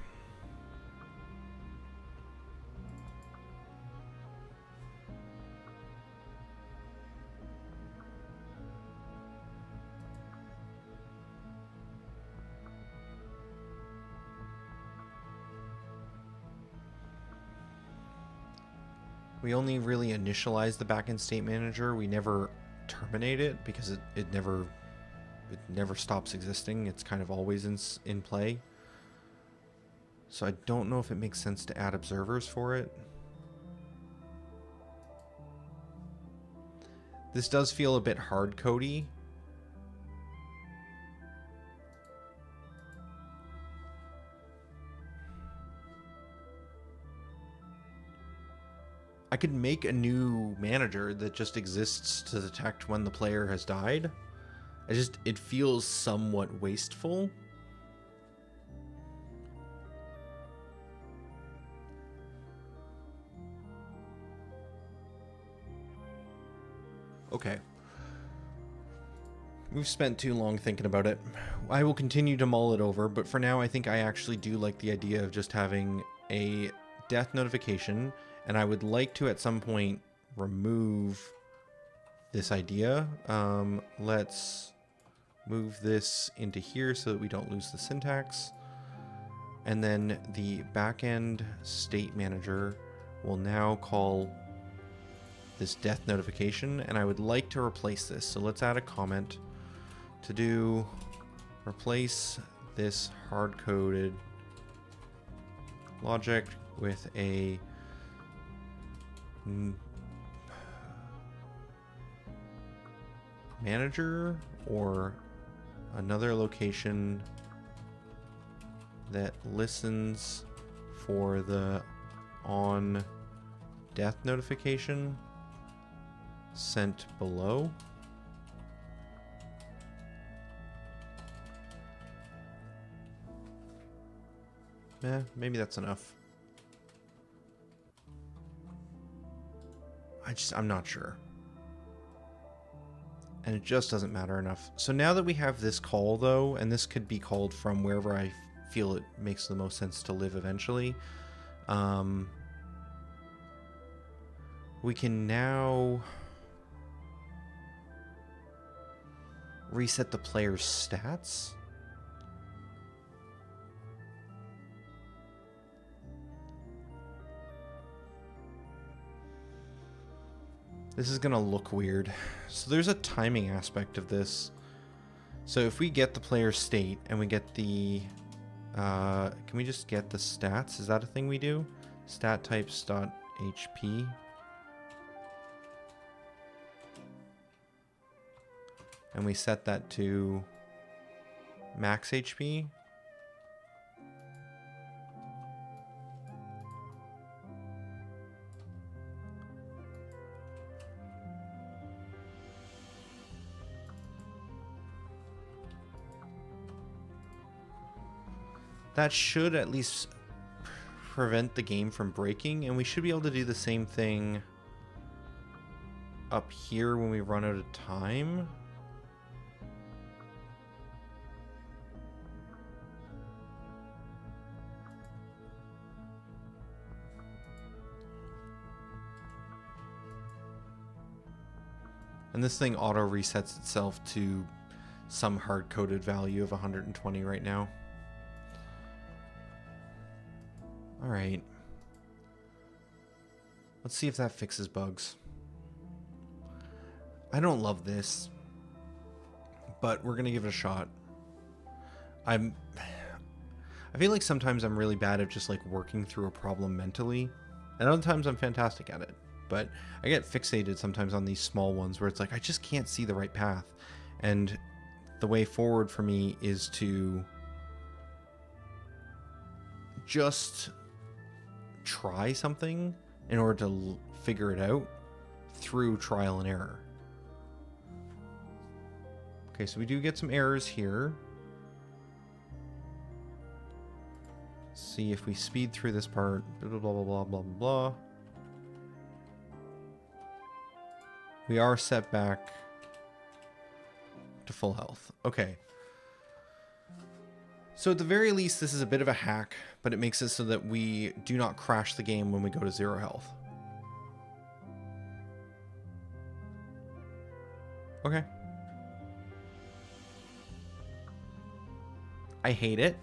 We only really initialize the backend state manager. We never terminate it because it never stops existing. It's kind of always in play. So I don't know if it makes sense to add observers for it. This does feel a bit hard-codey. I could make a new manager that just exists to detect when the player has died. It feels somewhat wasteful. Okay. We've spent too long thinking about it. I will continue to mull it over, but for now I think I actually do like the idea of just having a death notification. And I would like to, at some point, remove this idea. Let's move this into here so that we don't lose the syntax. And then the backend state manager will now call this death notification. And I would like to replace this. So let's add a comment to do replace this hard-coded logic with a manager or another location that listens for the on death notification sent below. Maybe that's enough. I'm not sure. And it just doesn't matter enough. So now that we have this call, though, and this could be called from wherever I feel it makes the most sense to live eventually, we can now reset the player's stats. This is gonna look weird. So there's a timing aspect of this. So if we get the player's state and we get the, can we just get the stats? Is that a thing we do? Stat types dot HP. And we set that to max HP. That should at least prevent the game from breaking, and we should be able to do the same thing up here when we run out of time. And this thing auto resets itself to some hard-coded value of 120 right now. All right. Let's see if that fixes bugs. I don't love this, but we're gonna give it a shot. I feel like sometimes I'm really bad at just like working through a problem mentally, and other times I'm fantastic at it. But I get fixated sometimes on these small ones where it's like I just can't see the right path, and the way forward for me is to just try something in order to figure it out through trial and error. Okay, so we do get some errors here. Let's see if we speed through this part. Blah, blah, blah, blah, blah, blah. We are set back to full health. Okay. So at the very least, this is a bit of a hack, but it makes it so that we do not crash the game when we go to 0 health. Okay. I hate it,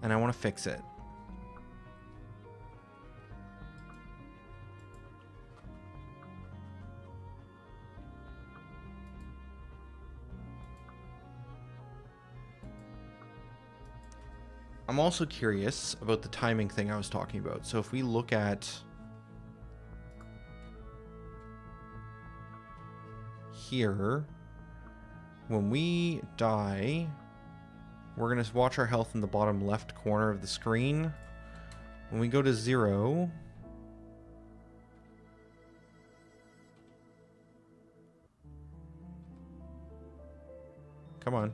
and I want to fix it. I'm also curious about the timing thing I was talking about. So if we look at here, when we die, we're going to watch our health in the bottom left corner of the screen. When we go to 0, come on.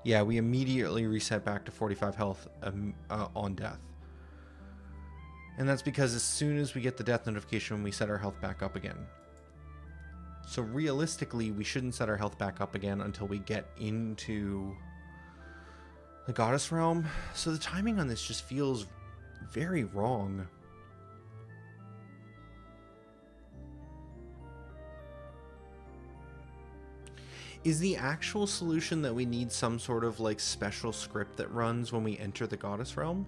Yeah, we immediately reset back to 45 health on death. And that's because as soon as we get the death notification, we set our health back up again. So realistically, we shouldn't set our health back up again until we get into the Goddess Realm. So the timing on this just feels very wrong. Is the actual solution that we need some sort of like special script that runs when we enter the Goddess Realm?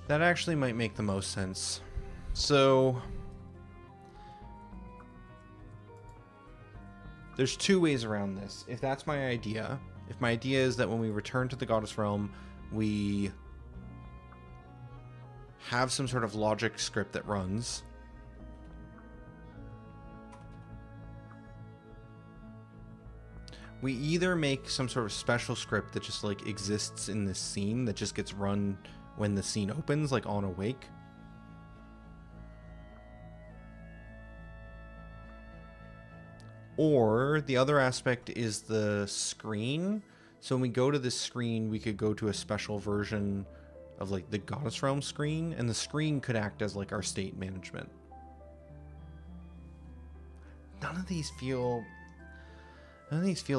That actually might make the most sense. So There's two ways around this. If that's my idea, if my idea is that when we return to the Goddess Realm, we have some sort of logic script that runs. We either make some sort of special script that just like exists in this scene that just gets run when the scene opens, like on Awake. Or the other aspect is the screen. So when we go to this screen, we could go to a special version of like the Goddess Realm screen, and the screen could act as like our state management. None of these feel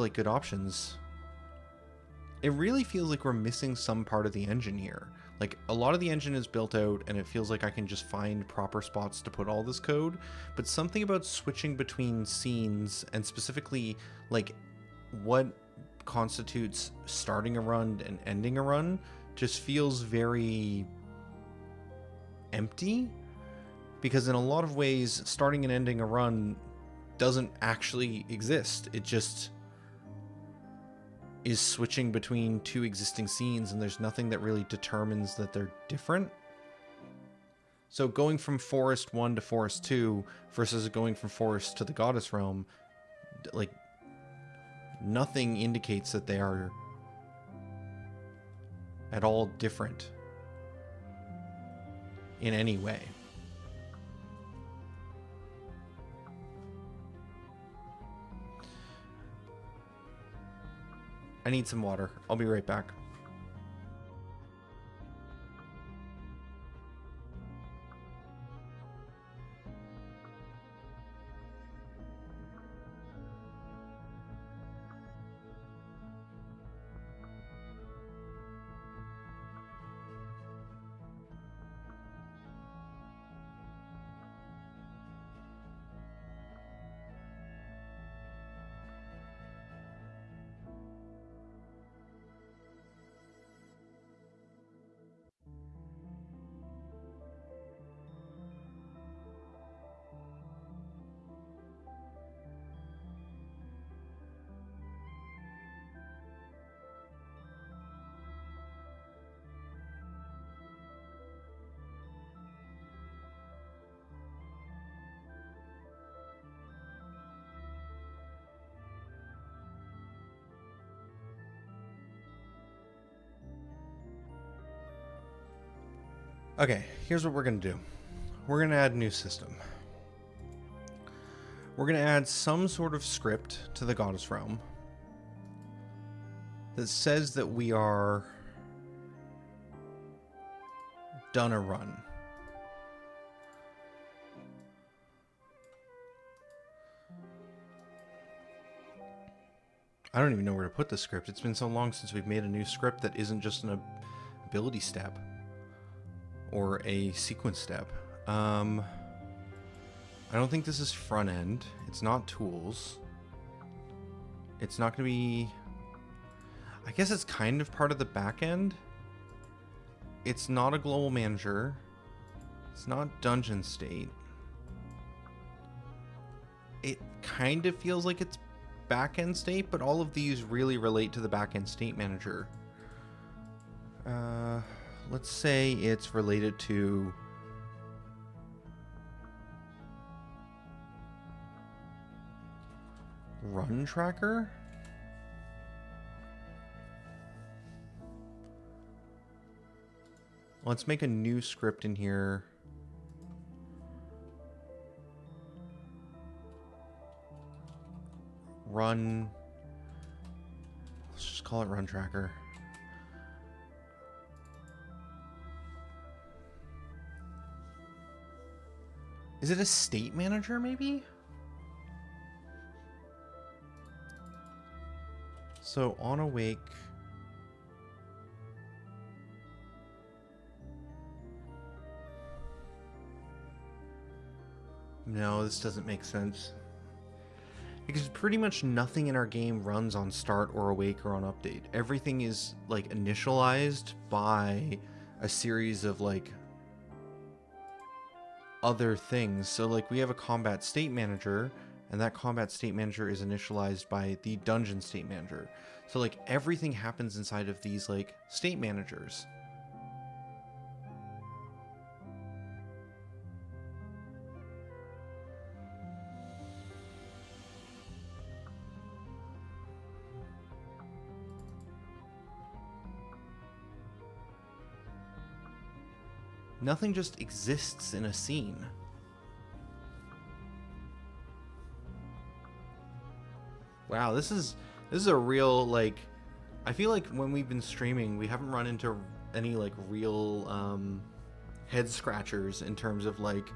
like good options. It really feels like we're missing some part of the engine here. Like, a lot of the engine is built out, and it feels like I can just find proper spots to put all this code, but something about switching between scenes, and specifically, like, what constitutes starting a run and ending a run, just feels very empty, because in a lot of ways, starting and ending a run doesn't actually exist. It just is switching between two existing scenes, and there's nothing that really determines that they're different. So going from Forest 1 to Forest 2 versus going from Forest to the Goddess Realm, like, nothing indicates that they are at all different in any way. I need some water. I'll be right back. Okay, here's what we're going to do. We're going to add a new system. We're going to add some sort of script to the Goddess Realm that says that we are done a run. I don't even know where to put the script. It's been so long since we've made a new script that isn't just an ability step or a sequence step. I don't think this is front end. It's not tools. It's not going to be... I guess it's kind of part of the back end. It's not a global manager. It's not dungeon state. It kind of feels like it's back end state, but all of these really relate to the back end state manager. Let's say it's related to run tracker. Let's make a new script in here. Run. Let's just call it run tracker. Is it a state manager, maybe? So, on Awake... No, this doesn't make sense. Because pretty much nothing in our game runs on start or awake or on update. Everything is, like, initialized by a series of, like, other things. So, like, we have a combat state manager, and that combat state manager is initialized by the dungeon state manager. So like everything happens inside of these like state managers. Nothing just exists in a scene. Wow, this is a real, like, I feel like when we've been streaming, we haven't run into any like real head scratchers in terms of like,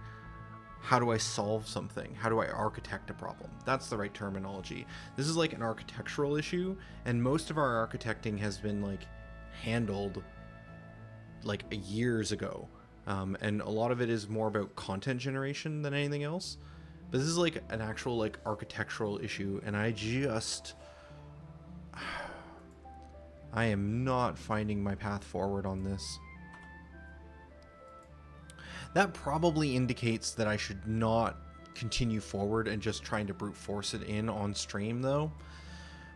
how do I solve something? How do I architect a problem? That's the right terminology. This is like an architectural issue, and most of our architecting has been like handled like years ago. And a lot of it is more about content generation than anything else. But this is like an actual like architectural issue, and I am not finding my path forward on this. That probably indicates that I should not continue forward and just trying to brute force it in on stream though.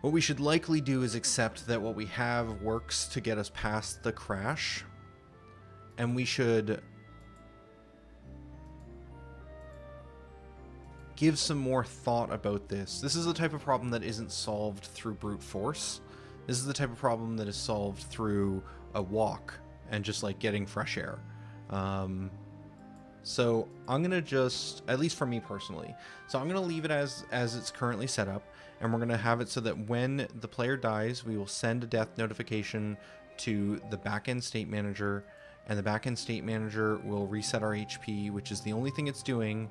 What we should likely do is accept that what we have works to get us past the crash, and we should give some more thought about this. This is the type of problem that isn't solved through brute force. This is the type of problem that is solved through a walk and just like getting fresh air. So I'm gonna just, at least for me personally, so I'm gonna leave it as it's currently set up, and we're gonna have it so that when the player dies, we will send a death notification to the backend state manager, and the backend state manager will reset our HP, which is the only thing it's doing.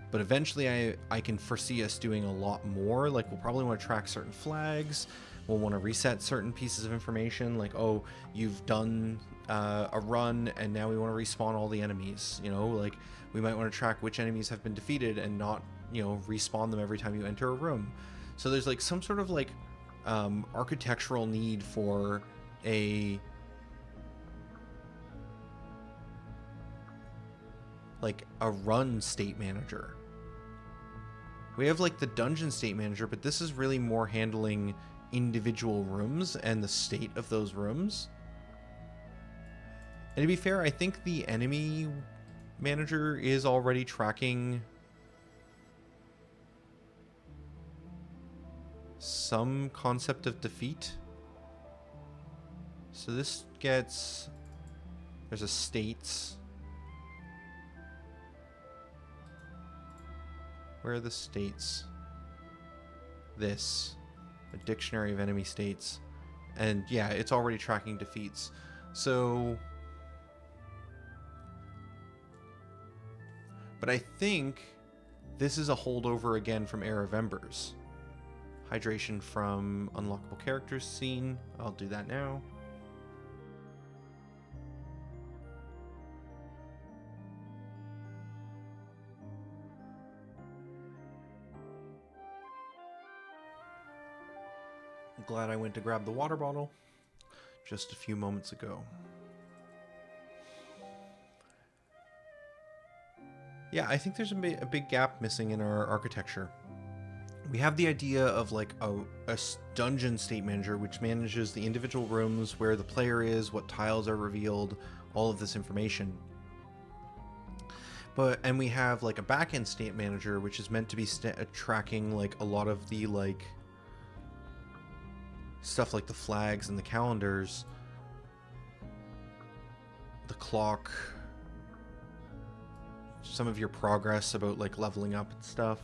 But eventually I can foresee us doing a lot more. Like, we'll probably want to track certain flags. We'll want to reset certain pieces of information, like, oh, you've done a run and now we want to respawn all the enemies. You know, like, we might want to track which enemies have been defeated and not, you know, respawn them every time you enter a room. So there's like some sort of like architectural need for a run state manager. We have like the dungeon state manager, but this is really more handling individual rooms and the state of those rooms. And to be fair, I think the enemy manager is already tracking some concept of defeat. So this gets, there's a states. Where are the states? This. A dictionary of enemy states. And yeah, it's already tracking defeats. So... But I think this is a holdover again from Era of Embers. Hydration from unlockable characters scene. I'll do that now. Glad I went to grab the water bottle just a few moments ago. Yeah, I think there's a big gap missing in our architecture. We have the idea of like a dungeon state manager, which manages the individual rooms, where the player is, what tiles are revealed, all of this information. And we have like a backend state manager, which is meant to be tracking like a lot of the like stuff like the flags and the calendars, the clock, some of your progress about like leveling up and stuff.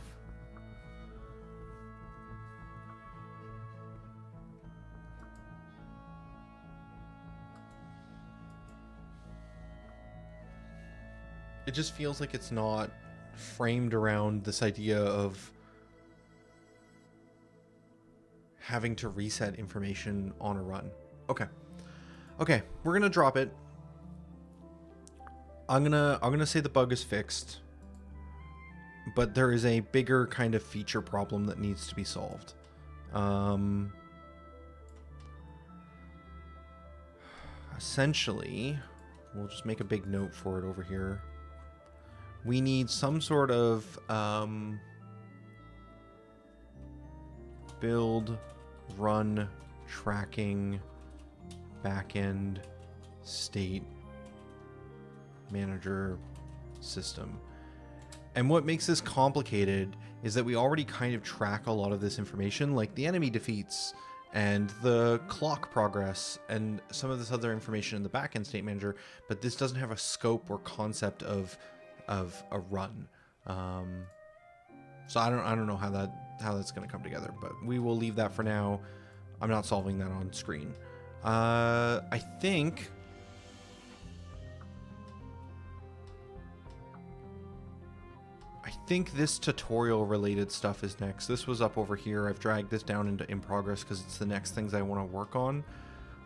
It just feels like it's not framed around this idea of having to reset information on a run. Okay, we're gonna drop it. I'm gonna say the bug is fixed, but there is a bigger kind of feature problem that needs to be solved. Essentially, we'll just make a big note for it over here. We need some sort of build, run, tracking, backend, state, manager, system. And what makes this complicated is that we already kind of track a lot of this information, like the enemy defeats and the clock progress and some of this other information in the backend state manager, but this doesn't have a scope or concept of a run. So I don't know how that's going to come together, but we will leave that for now. I'm not solving that on screen. I think this tutorial related stuff is next. This was up over here. I've dragged this down into in progress because it's the next things I want to work on.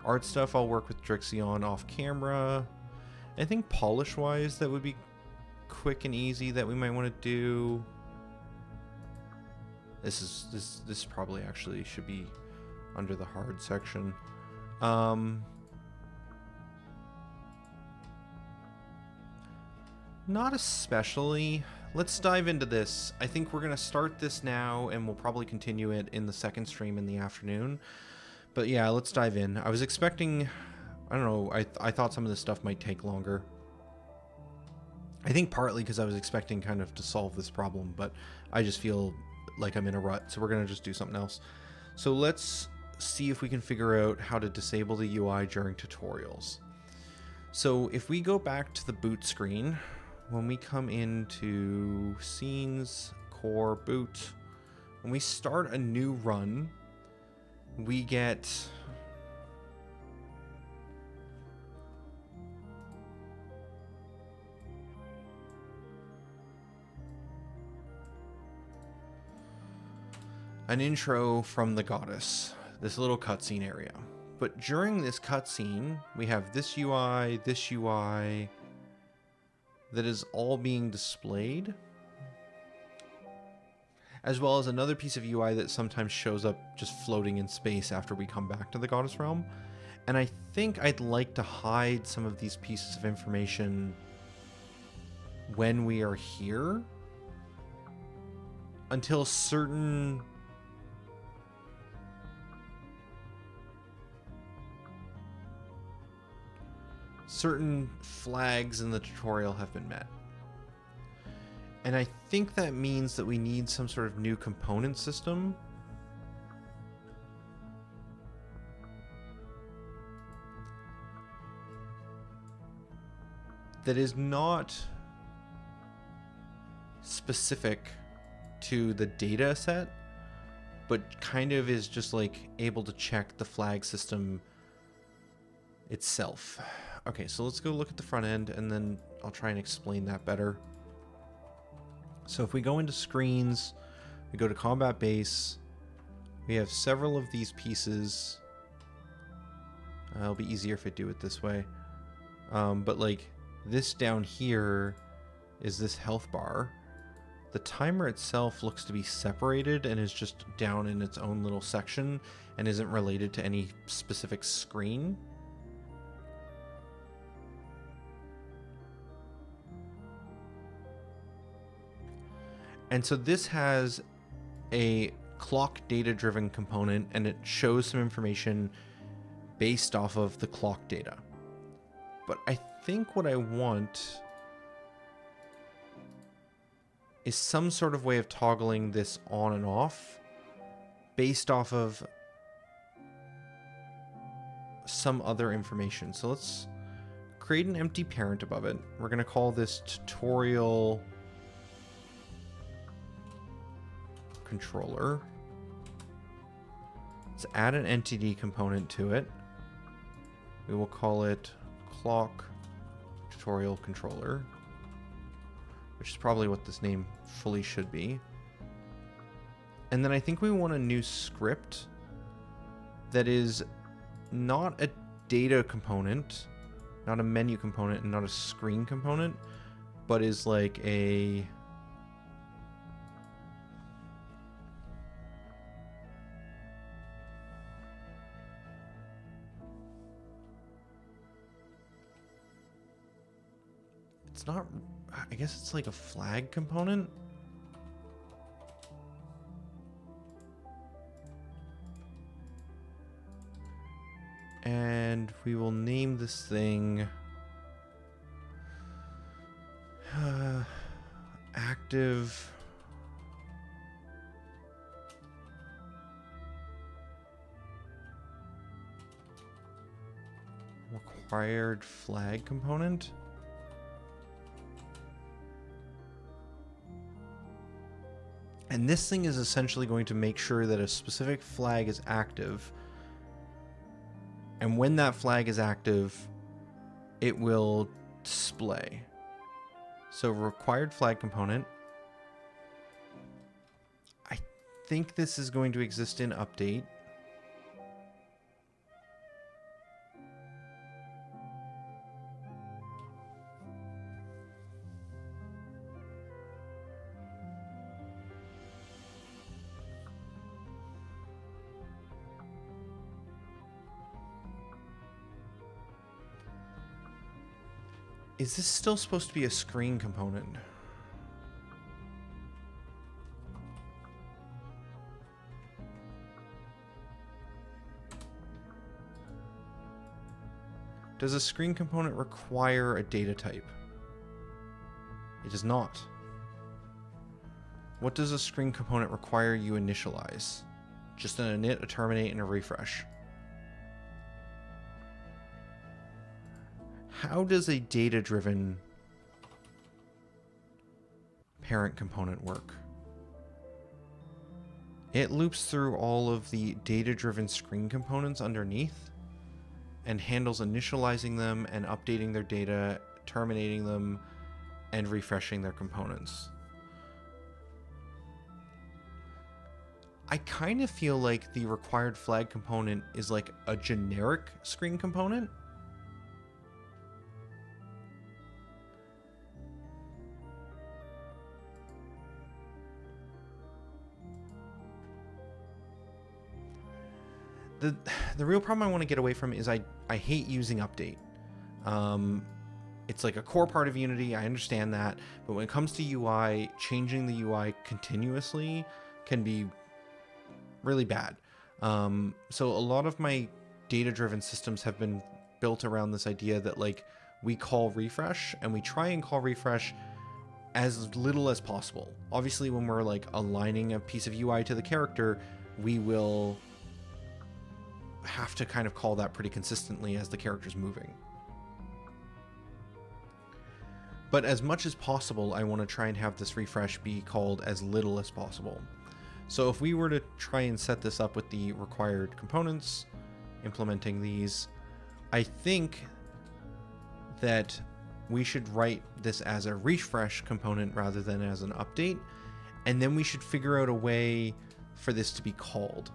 Art stuff I'll work with Drixie on off camera. I think polish wise that would be quick and easy that we might want to do. This probably actually should be under the hard section. Not especially. Let's dive into this. I think we're going to start this now, and we'll probably continue it in the second stream in the afternoon. But yeah, let's dive in. I was expecting, I don't know, I thought some of this stuff might take longer. I think partly because I was expecting kind of to solve this problem, but I just feel like I'm in a rut, so we're going to just do something else. So let's see if we can figure out how to disable the UI during tutorials. So if we go back to the boot screen, when we come into scenes, core, boot, when we start a new run, we get an intro from the goddess, this little cutscene area. But during this cutscene, we have this UI that is all being displayed, as well as another piece of UI that sometimes shows up just floating in space after we come back to the Goddess Realm. And I think I'd like to hide some of these pieces of information when we are here until certain flags in the tutorial have been met. And I think that means that we need some sort of new component system that is not specific to the data set, but kind of is just like able to check the flag system itself. Okay, so let's go look at the front end and then I'll try and explain that better. So if we go into screens, we go to combat base, we have several of these pieces. It'll be easier if I do it this way. But like this down here is this health bar. The timer itself looks to be separated and is just down in its own little section and isn't related to any specific screen. And so this has a clock data driven component and it shows some information based off of the clock data. But I think what I want is some sort of way of toggling this on and off based off of some other information. So let's create an empty parent above it. We're going to call this tutorial controller. Let's add an entity component to it. We will call it clock tutorial controller, which is probably what this name fully should be. And then I think we want a new script that is not a data component, not a menu component, and not a screen component, but is like a not, I guess it's like a flag component. And we will name this thing active required flag component. And this thing is essentially going to make sure that a specific flag is active. And when that flag is active, it will display. So required flag component. I think this is going to exist in update. Is this still supposed to be a screen component? Does a screen component require a data type? It does not. What does a screen component require you initialize? Just an init, a terminate, and a refresh. How does a data-driven parent component work? It loops through all of the data-driven screen components underneath and handles initializing them and updating their data, terminating them, and refreshing their components. I kind of feel like the required flag component is like a generic screen component. The real problem I want to get away from is I hate using update. It's like a core part of Unity, I understand that, but when it comes to UI, changing the UI continuously can be really bad. So a lot of my data-driven systems have been built around this idea that like we call refresh, and we try and call refresh as little as possible. Obviously, when we're like aligning a piece of UI to the character, we will have to kind of call that pretty consistently as the character's moving. But as much as possible, I want to try and have this refresh be called as little as possible. So if we were to try and set this up with the required components, implementing these, I think that we should write this as a refresh component rather than as an update, and then we should figure out a way for this to be called.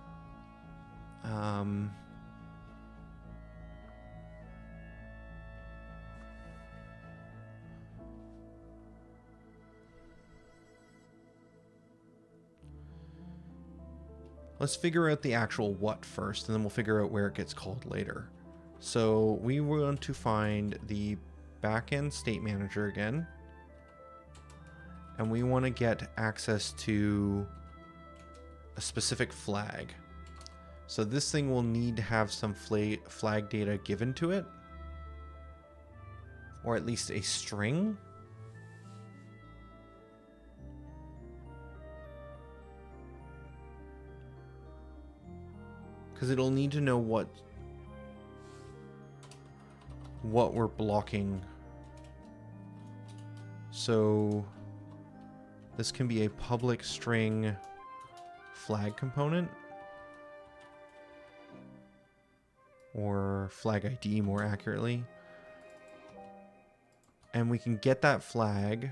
Let's figure out the actual what first, and then we'll figure out where it gets called later. So we want to find the backend state manager again, and we want to get access to a specific flag. So this thing will need to have some flag data given to it, or at least a string. Because it'll need to know what we're blocking. So this can be a public string flag component, or flag ID more accurately. And we can get that flag,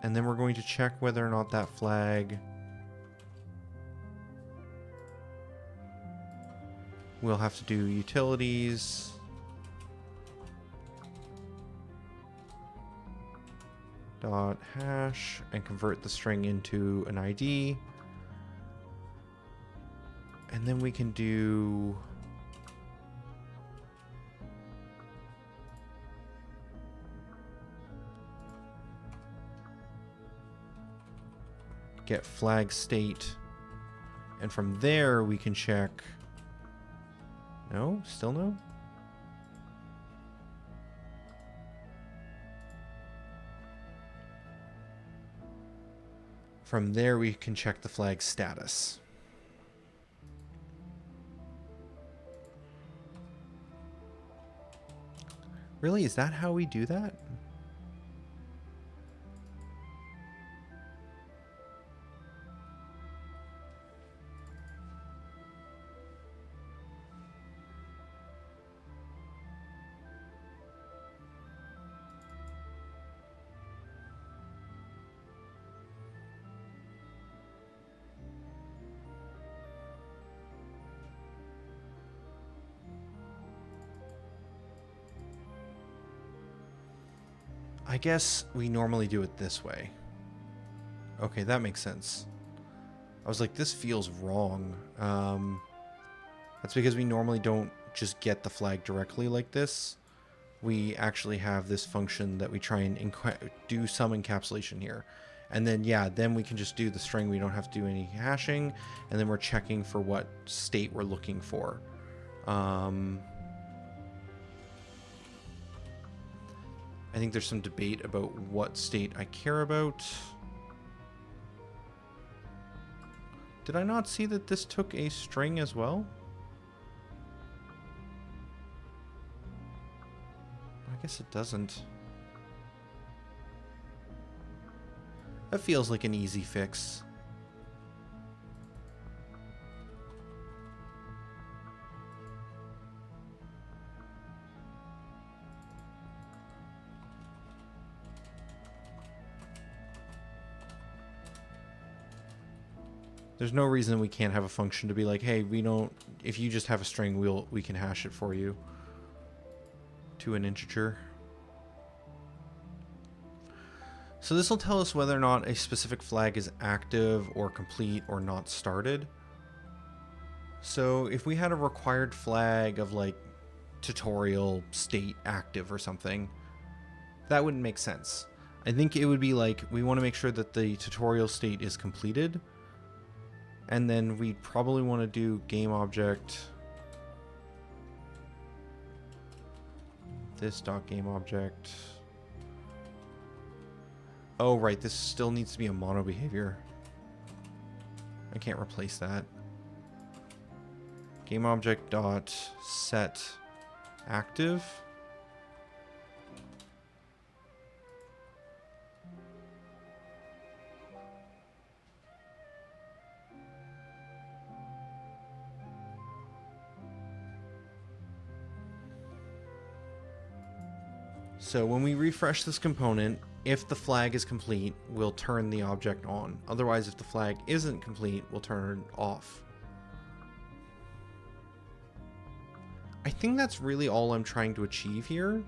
and then we're going to check whether or not that flag we'll have to do utilities dot hash and convert the string into an ID. And then we can do get flag state, and from there we can check No? Still no? From there, we can check the flag status. Really? Is that how we do that? I guess we normally do it this way. Okay, that makes sense. I was like, this feels wrong. That's because we normally don't just get the flag directly like this. We actually have this function that we try and do some encapsulation here. And then, yeah, then we can just do the string. We don't have to do any hashing. And then we're checking for what state we're looking for. I think there's some debate about what state I care about. Did I not see that this took a string as well? I guess it doesn't. That feels like an easy fix. There's no reason we can't have a function to be like, hey, we don't, if you just have a string, we can hash it for you to an integer. So this will tell us whether or not a specific flag is active or complete or not started. So if we had a required flag of like tutorial state active or something, that wouldn't make sense. I think it would be like, we want to make sure that the tutorial state is completed. And then we'd probably want to do game object this dot game object. Oh right, this still needs to be a mono behavior. I can't replace that. Game object dot set active. So when we refresh this component, if the flag is complete, we'll turn the object on. Otherwise, if the flag isn't complete, we'll turn it off. I think that's really all I'm trying to achieve here.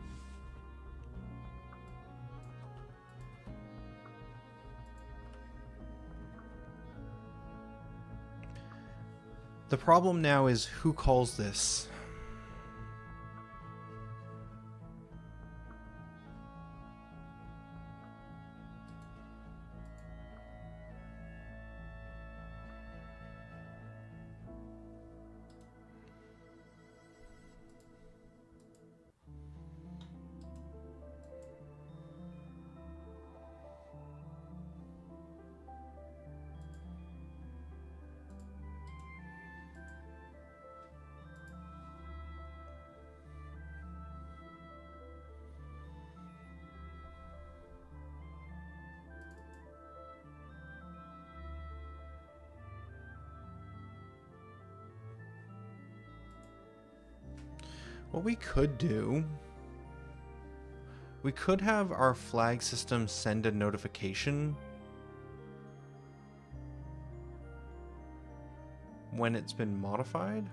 The problem now is who calls this? What we could do, we could have our flag system send a notification when it's been modified.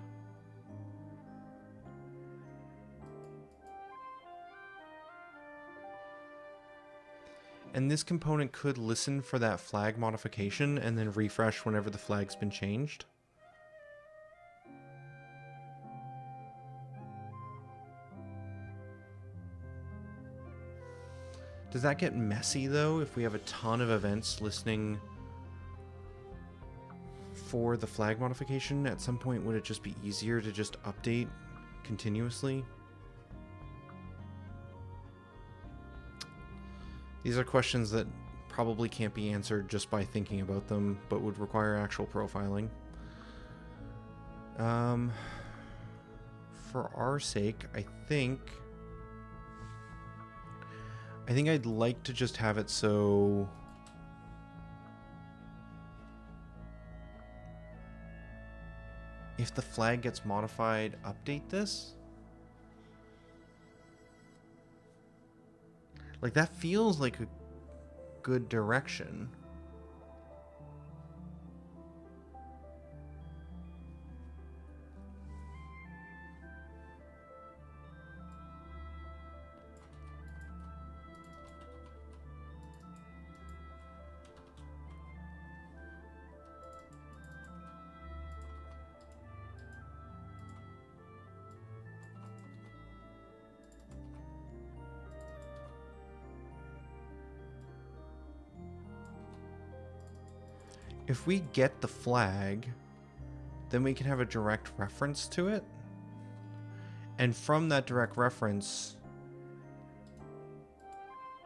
And this component could listen for that flag modification and then refresh whenever the flag's been changed. Does that get messy though if we have a ton of events listening for the flag modification? At some point, would it just be easier to just update continuously? These are questions that probably can't be answered just by thinking about them, but would require actual profiling. For our sake, I think I'd like to just have it so if the flag gets modified, update this. Like, that feels like a good direction. If we get the flag, then we can have a direct reference to it. And from that direct reference,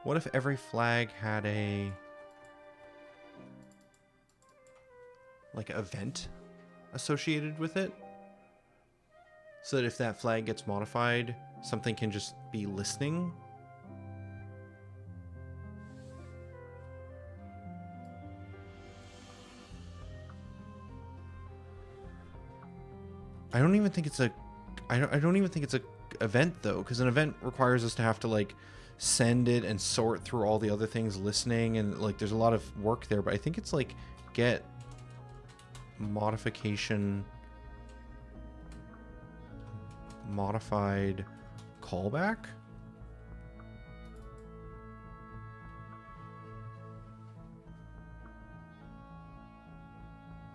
what if every flag had a like event associated with it? So that if that flag gets modified, something can just be listening. I don't even think it's a event though, because an event requires us to have to like send it and sort through all the other things listening, and like there's a lot of work there. But I think it's like get modification modified callback.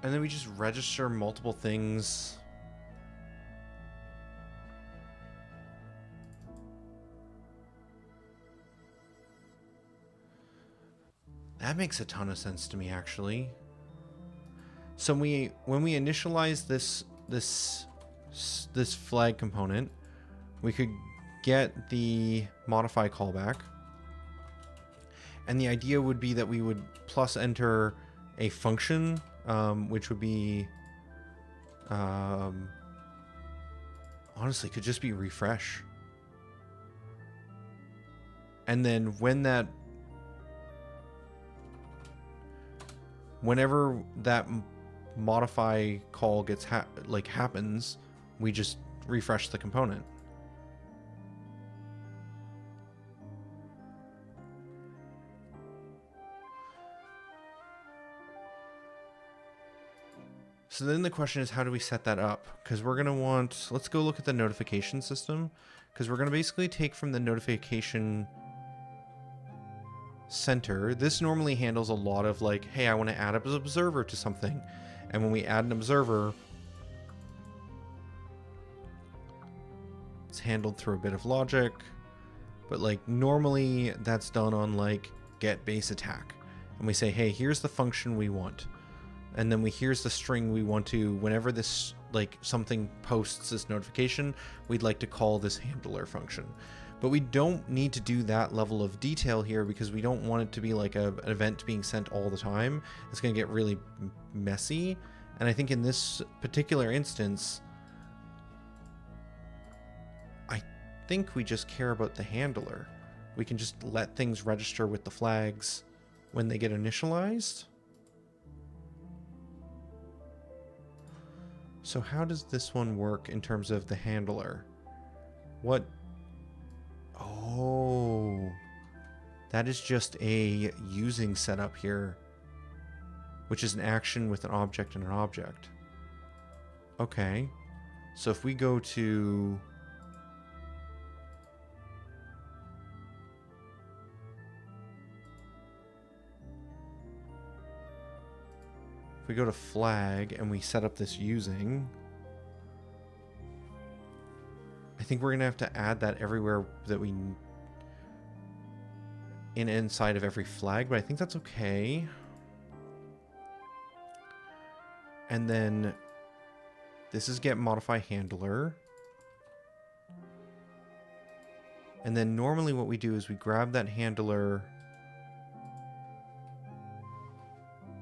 And then we just register multiple things. That makes a ton of sense to me, actually. So when we initialize this flag component, we could get the modify callback, and the idea would be that we would plus enter a function, which would be honestly could just be refresh, and then whenever that modify call gets happens, we just refresh the component. So then the question is, how do we set that up? Because we're going to want, let's go look at the notification system, because we're going to basically take from the notification center. This normally handles a lot of like, hey, I want to add an observer to something. And when we add an observer, it's handled through a bit of logic. But like normally that's done on like get base attack. And we say, hey, here's the function we want. And then here's the string we want to, whenever this like something posts this notification, we'd like to call this handler function. But we don't need to do that level of detail here because we don't want it to be like an event being sent all the time. It's going to get really messy. And I think in this particular instance, I think we just care about the handler. We can just let things register with the flags when they get initialized. So how does this one work in terms of the handler? What? Oh, that is just a using setup here, which is an action with an object and an object. Okay, so if we go to flag and we set up this using, I think we're going to have to add that everywhere that we inside of every flag, but I think that's okay. And then this is get modify handler. And then normally what we do is we grab that handler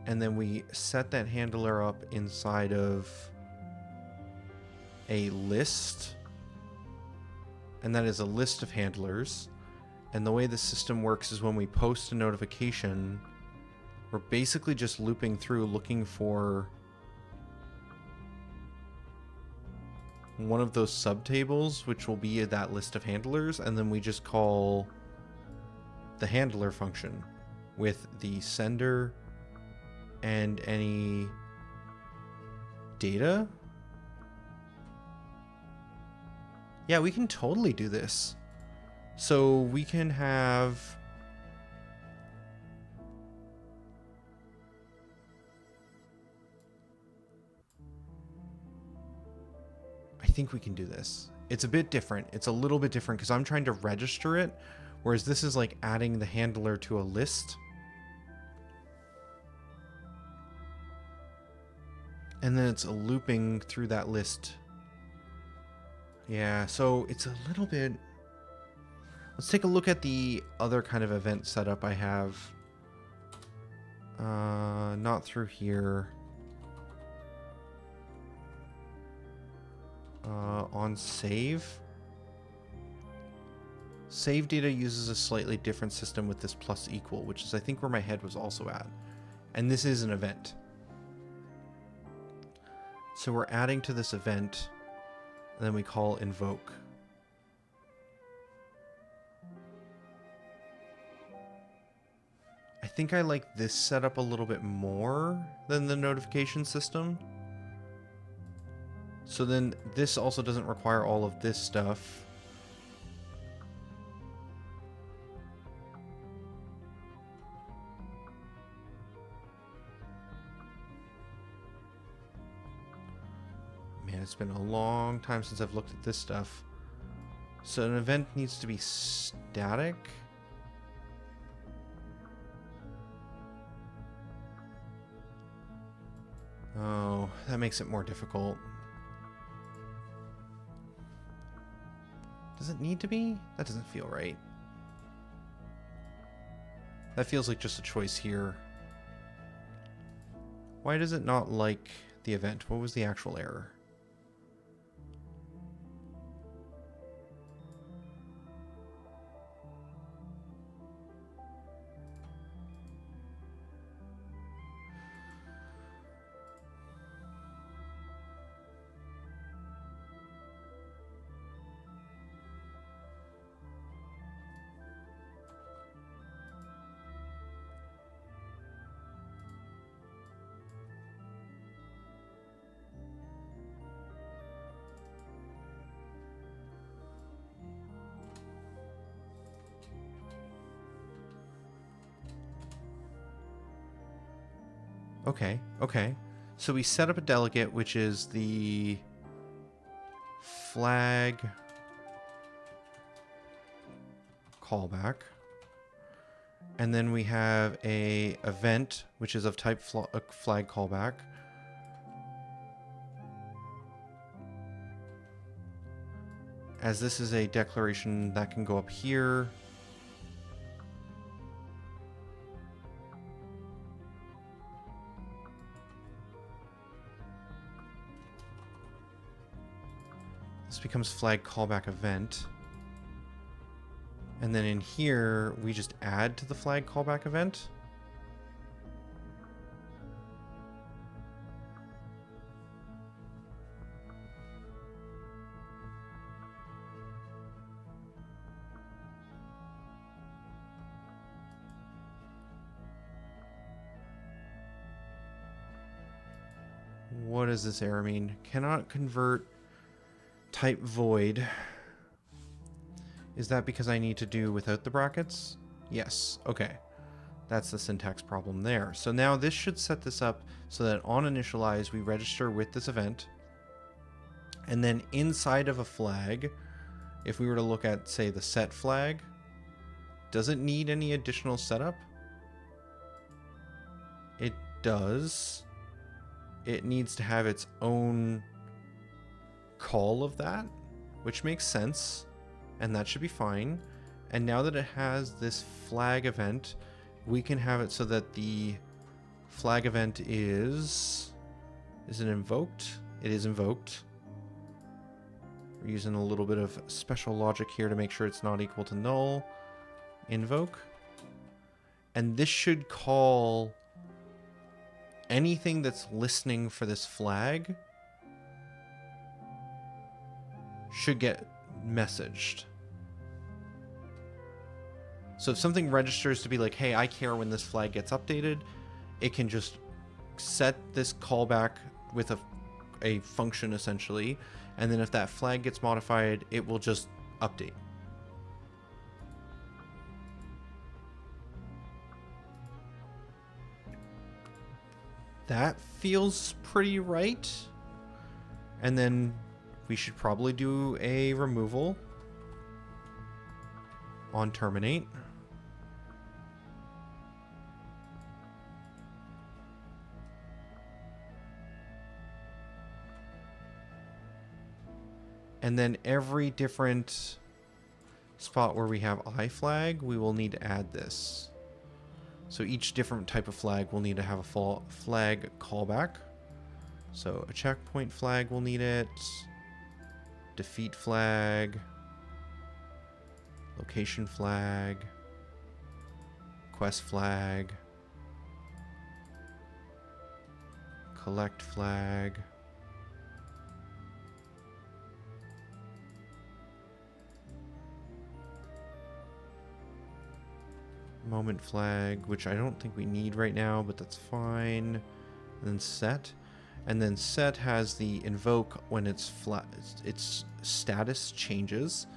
and then we set that handler up inside of a list. And that is a list of handlers. And the way the system works is when we post a notification, we're basically just looping through looking for one of those subtables, which will be that list of handlers, and then we just call the handler function with the sender and any data. Yeah, we can totally do this. So we can have... I think we can do this. It's a bit different. It's a little bit different because I'm trying to register it, whereas this is like adding the handler to a list. And then it's looping through that list. Yeah, so it's a little bit... Let's take a look at the other kind of event setup I have. Not through here. On save. Save data uses a slightly different system with this plus equal, which is I think where my head was also at. And this is an event. So we're adding to this event, and then we call invoke. I think I like this setup a little bit more than the notification system. So then this also doesn't require all of this stuff. Man, it's been a long time since I've looked at this stuff. So an event needs to be static. Oh, that makes it more difficult. Does it need to be? That doesn't feel right. That feels like just a choice here. Why does it not like the event? What was the actual error? Okay. So we set up a delegate, which is the flag callback. And then we have a event, which is of type flag callback. As this is a declaration that can go up here. This becomes flag callback event. And then in here, we just add to the flag callback event. What does this error mean? Cannot convert type void. Is that because I need to do without the brackets? Yes. Okay. That's the syntax problem there. So now this should set this up so that on initialize, we register with this event. And then inside of a flag, if we were to look at, say, the set flag, does it need any additional setup? It does. It needs to have its own call of that, which makes sense. and that should be fine. And now that it has this flag event, we can have it so that the flag event is it invoked? It is invoked. We're using a little bit of special logic here to make sure it's not equal to null. Invoke. And this should call anything that's listening for this flag should get messaged. So if something registers to be like, hey, I care when this flag gets updated, it can just set this callback with a function essentially, and then if that flag gets modified, it will just update. That feels pretty right. And then we should probably do a removal on terminate. And then every different spot where we have iFlag, we will need to add this. So each different type of flag will need to have a flag callback. So a checkpoint flag will need it. Defeat flag. Location flag. Quest flag. Collect flag. Moment flag, which I don't think we need right now, but that's fine. And then set. And then set has the invoke when its status changes.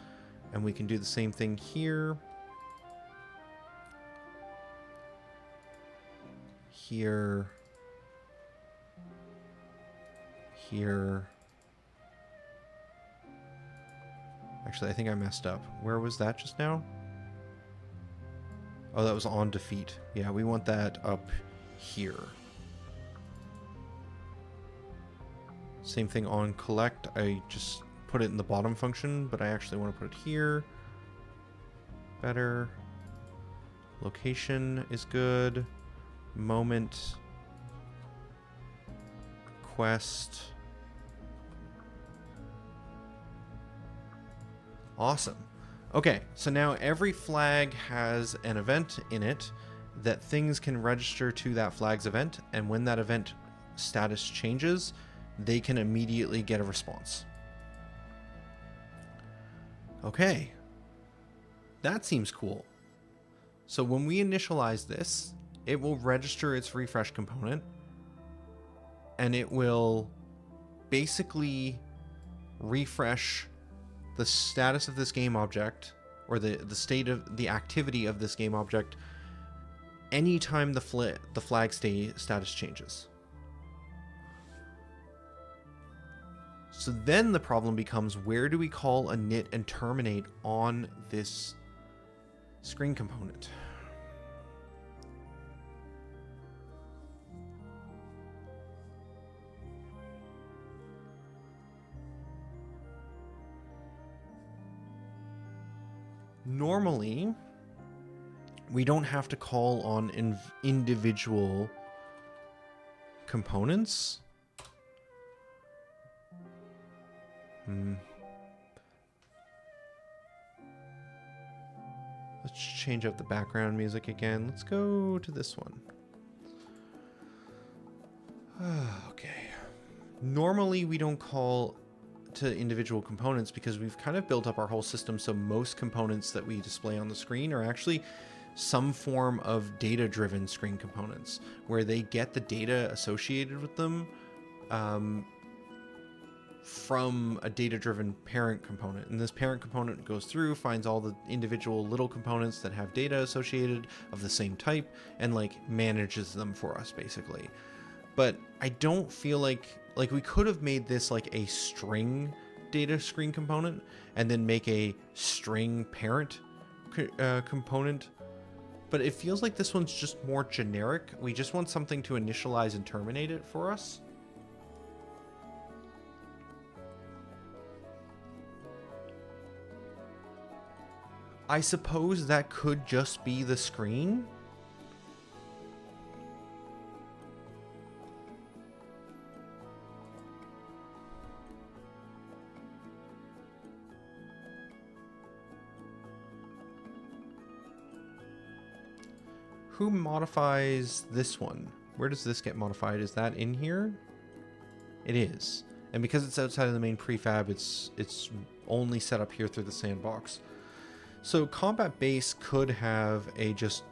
And we can do the same thing here. Here. Here. Actually, I think I messed up. Where was that just now? Oh, that was on defeat. Yeah, we want that up here. Same thing on collect. I just put it in the bottom function, but I actually want to put it here. Better. Location is good. Moment. Quest. Awesome. Okay, so now every flag has an event in it that things can register to that flag's event, and when that event status changes, they can immediately get a response. Okay, that seems cool. So when we initialize this, it will register its refresh component, and it will basically refresh the status of this game object, or the state of the activity of this game object, anytime the flag status changes. So then the problem becomes, where do we call init and terminate on this screen component? Normally, we don't have to call on individual components. Let's change up the background music again. Let's go to this one. Okay. Normally, we don't call to individual components because we've kind of built up our whole system so most components that we display on the screen are actually some form of data-driven screen components where they get the data associated with them from a data-driven parent component. And this parent component goes through, finds all the individual little components that have data associated of the same type, and like manages them for us basically. But I don't feel like we could have made this like a string data screen component and then make a string parent component. But it feels like this one's just more generic. We just want something to initialize and terminate it for us. I suppose that could just be the screen. Who modifies this one? Where does this get modified? Is that in here? It is. And because it's outside of the main prefab, it's only set up here through the sandbox. So combat base could have a just...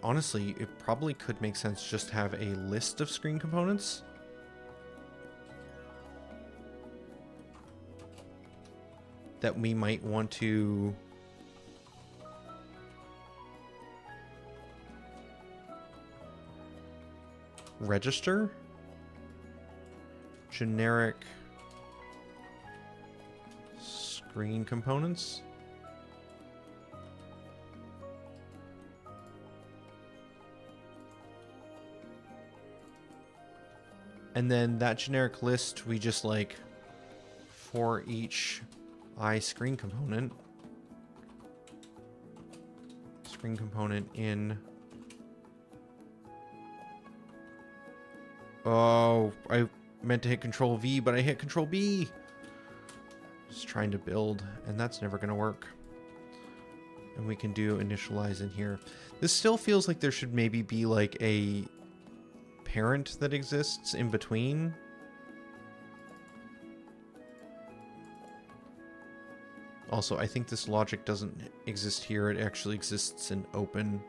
honestly, it probably could make sense just have a list of screen components. That we might want to... register. Generic screen components. And then that generic list, we just like for each screen component in... Oh, I meant to hit Control V, but I hit Control B. Just trying to build, and that's never going to work. And we can do initialize in here. This still feels like there should maybe be like a parent that exists in between. Also, I think this logic doesn't exist here. It actually exists in open.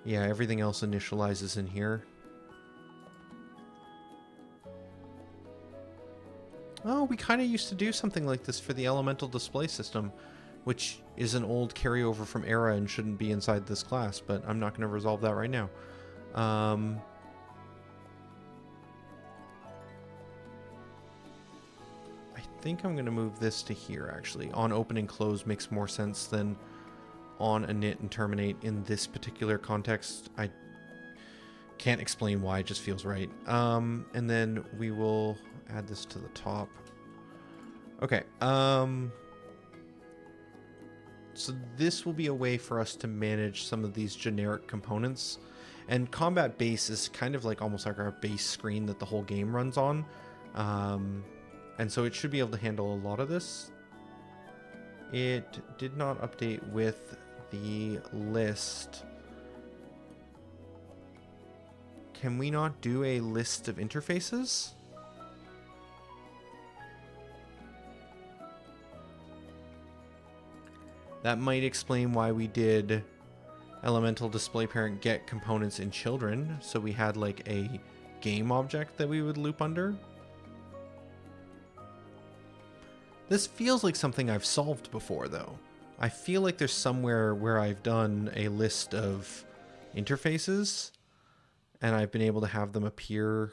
Yeah, everything else initializes in here. Oh, we kind of used to do something like this for the elemental display system, which is an old carryover from Era and shouldn't be inside this class, but I'm not going to resolve that right now. I think I'm going to move this to here, actually. On open and close makes more sense than on init and terminate in this particular context. I can't explain why, it just feels right. And then we will add this to the top. Okay. So this will be a way for us to manage some of these generic components. And combat base is kind of like almost like our base screen that the whole game runs on. And so it should be able to handle a lot of this. It did not update with the list. Can we not do a list of interfaces? That might explain why we did elemental display parent get components in children. So we had like a game object that we would loop under. This feels like something I've solved before though. I feel like there's somewhere where I've done a list of interfaces and I've been able to have them appear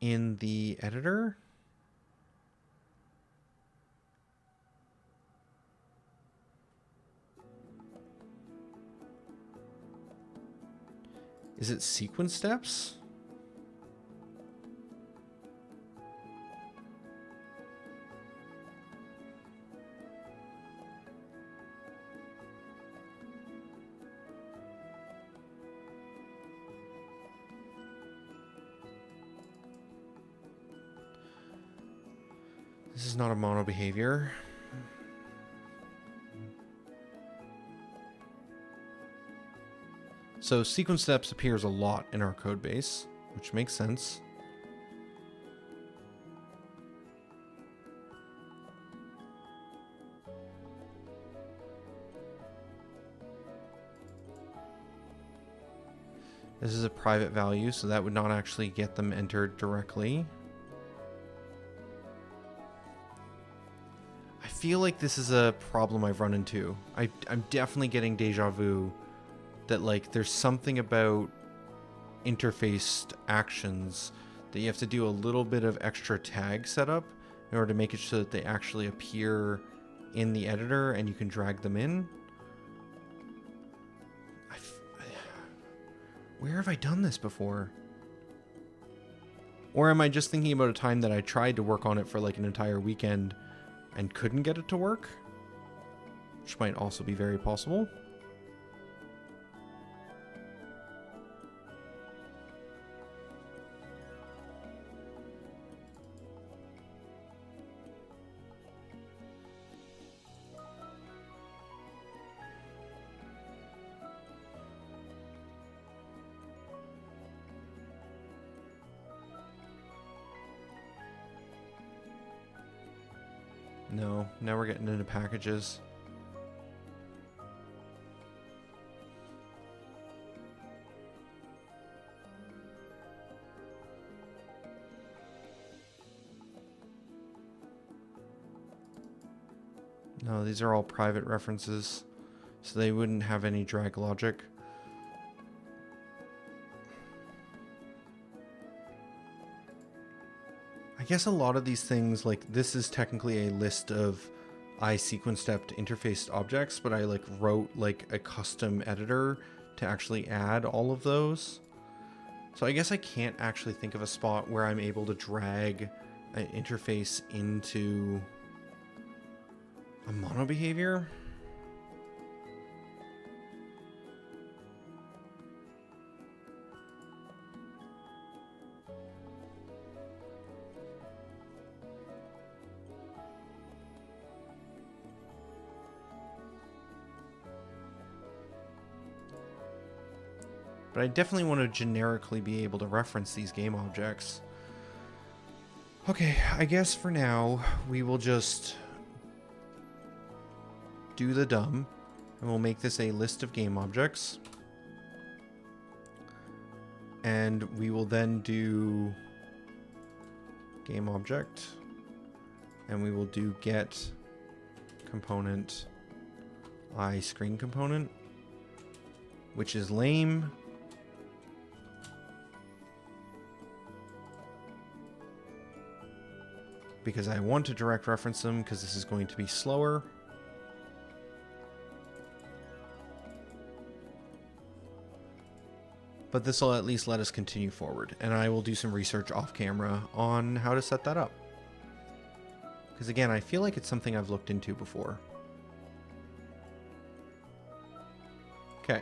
in the editor. Is it sequence steps? This is not a mono behavior. So sequence steps appears a lot in our code base, which makes sense. This is a private value, so that would not actually get them entered directly. I feel like this is a problem I've run into. I'm definitely getting deja vu that like there's something about interfaced actions that you have to do a little bit of extra tag setup in order to make it so that they actually appear in the editor and you can drag them in. Where have I done this before? Or am I just thinking about a time that I tried to work on it for like an entire weekend and couldn't get it to work? Which might also be very possible. No, now we're getting into packages. No, these are all private references, so they wouldn't have any drag logic. I guess a lot of these things, like this is technically a list of iSequence stepped interfaced objects, but I like wrote like a custom editor to actually add all of those. So I guess I can't actually think of a spot where I'm able to drag an interface into a mono behavior. But I definitely want to generically be able to reference these game objects. Okay, I guess for now, we will just do the dumb, and we'll make this a list of game objects. And we will then do game object, and we will do get component iScreen component, which is lame. Because I want to direct reference them, because this is going to be slower. But this will at least let us continue forward, and I will do some research off camera on how to set that up. Because again, I feel like it's something I've looked into before. Okay.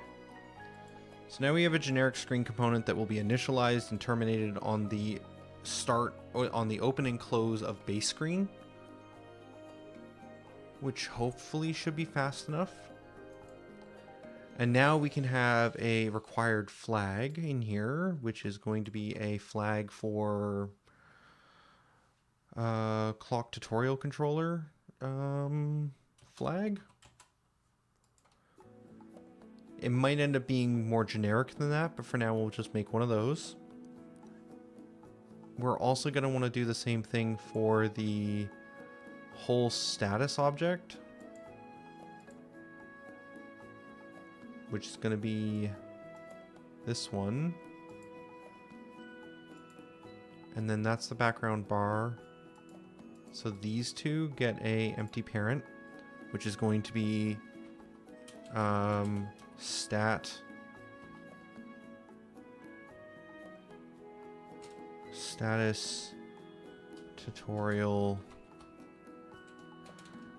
So now we have a generic screen component that will be initialized and terminated on the open and close of base screen, which hopefully should be fast enough. And now we can have a required flag in here, which is going to be a flag for clock tutorial controller flag. It might end up being more generic than that, but for now we'll just make one of those. We're also going to want to do the same thing for the whole status object, which is going to be this one. And then that's the background bar. So these two get a empty parent, which is going to be status tutorial.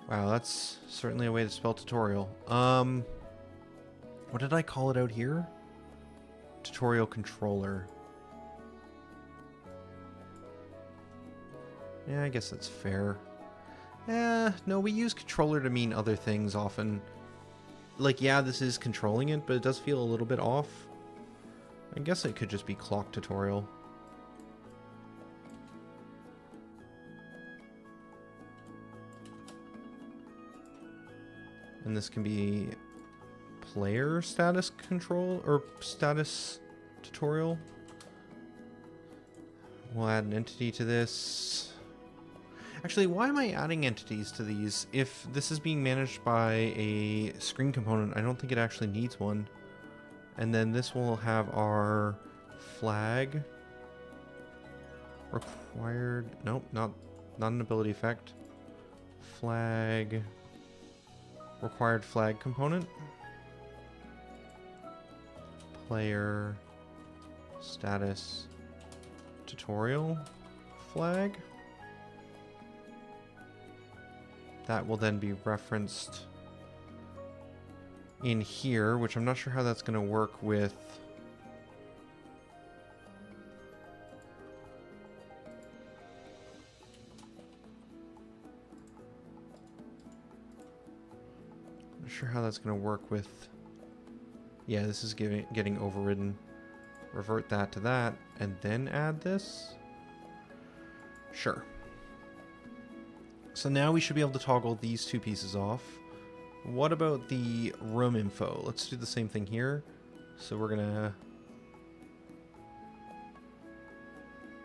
Wow, that's certainly a way to spell tutorial. What did I call it out here? Tutorial controller. Yeah, I guess that's fair. No, we use controller to mean other things often. Like, yeah, this is controlling it, but it does feel a little bit off. I guess it could just be clock tutorial. And this can be player status control or status tutorial. We'll add an entity to this. Actually, why am I adding entities to these? If this is being managed by a screen component, I don't think it actually needs one. And then this will have our flag required. Nope, not an ability effect. Flag required flag component. Player status tutorial flag. That will then be referenced in here, which I'm not sure how that's going to work with yeah, this is getting overridden. Revert that to that and then add this. Sure. So now we should be able to toggle these two pieces off. What about the room info? Let's do the same thing here. So we're gonna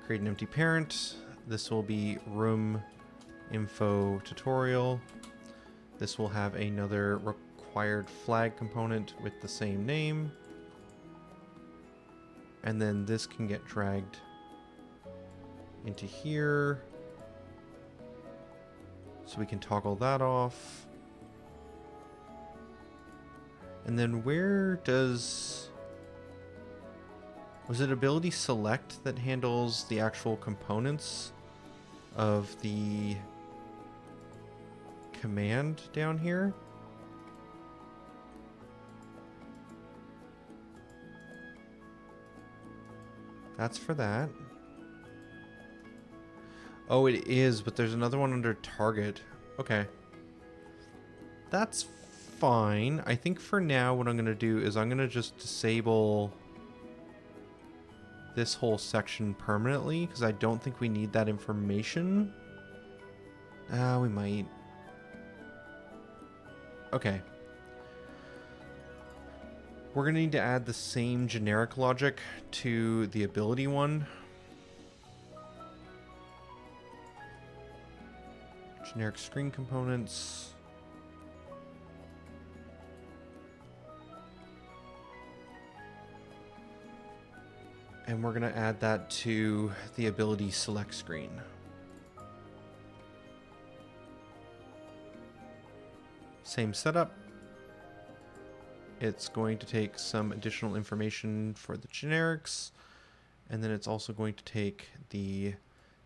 create an empty parent. This will be room info tutorial. This will have another required flag component with the same name. And then this can get dragged into here. So we can toggle that off. And then where does... Was it ability select that handles the actual components of the command down here? That's for that. Oh, it is, but there's another one under target. Okay. That's fine. I think for now what I'm going to do is I'm going to just disable this whole section permanently because I don't think we need that information. We might. Okay. We're going to need to add the same generic logic to the ability one. Generic screen components. And we're going to add that to the ability select screen. Same setup. It's going to take some additional information for the generics, and then it's also going to take the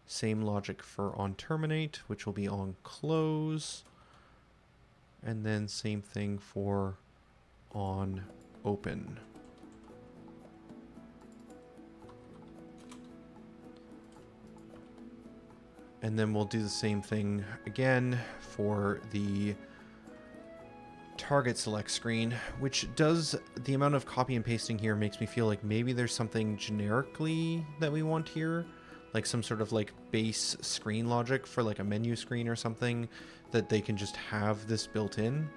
same logic for on terminate, which will be on close, and then same thing for on open. And then we'll do the same thing again for the target select screen, which does, the amount of copy and pasting here makes me feel like maybe there's something generically that we want here, like some sort of like base screen logic for like a menu screen or something that they can just have this built in.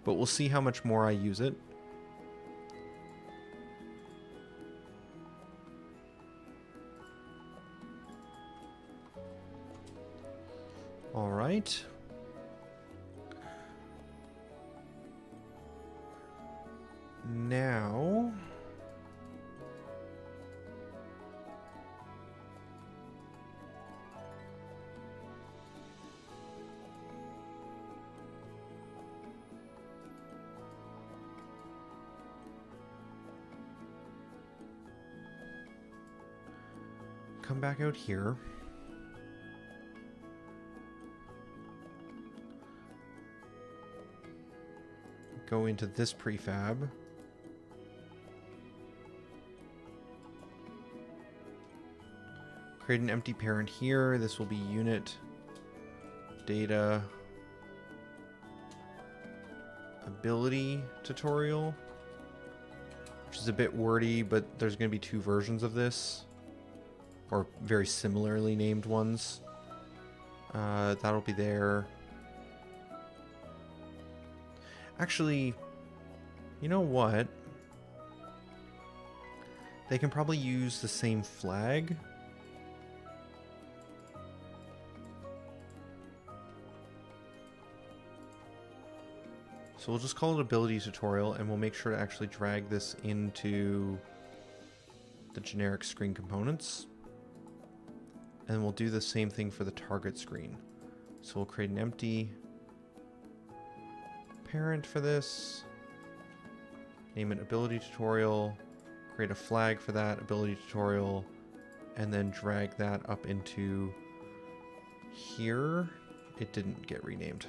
But we'll see how much more I use it. All right. Now, come back out here. Go into this prefab. Create an empty parent here. This will be unit data ability tutorial, which is a bit wordy, but there's going to be two versions of this, or very similarly named ones. That'll be there. Actually, you know what? They can probably use the same flag. So we'll just call it ability tutorial, and we'll make sure to actually drag this into the generic screen components. And we'll do the same thing for the target screen. So we'll create an empty parent for this, name it ability tutorial, create a flag for that ability tutorial, and then drag that up into here. It didn't get renamed.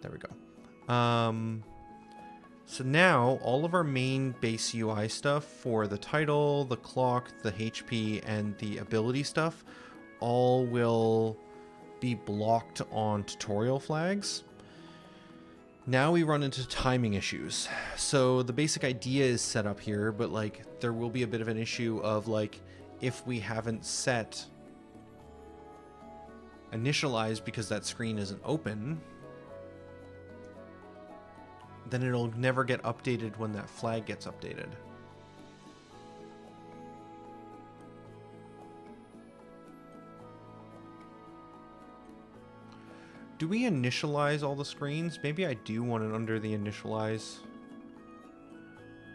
There we go. So now all of our main base UI stuff for the title, the clock, the HP, and the ability stuff all will be blocked on tutorial flags. Now we run into timing issues. So the basic idea is set up here, but like there will be a bit of an issue of like if we haven't set initialize because that screen isn't open, then it'll never get updated when that flag gets updated. Do we initialize all the screens? Maybe I do want it under the initialize.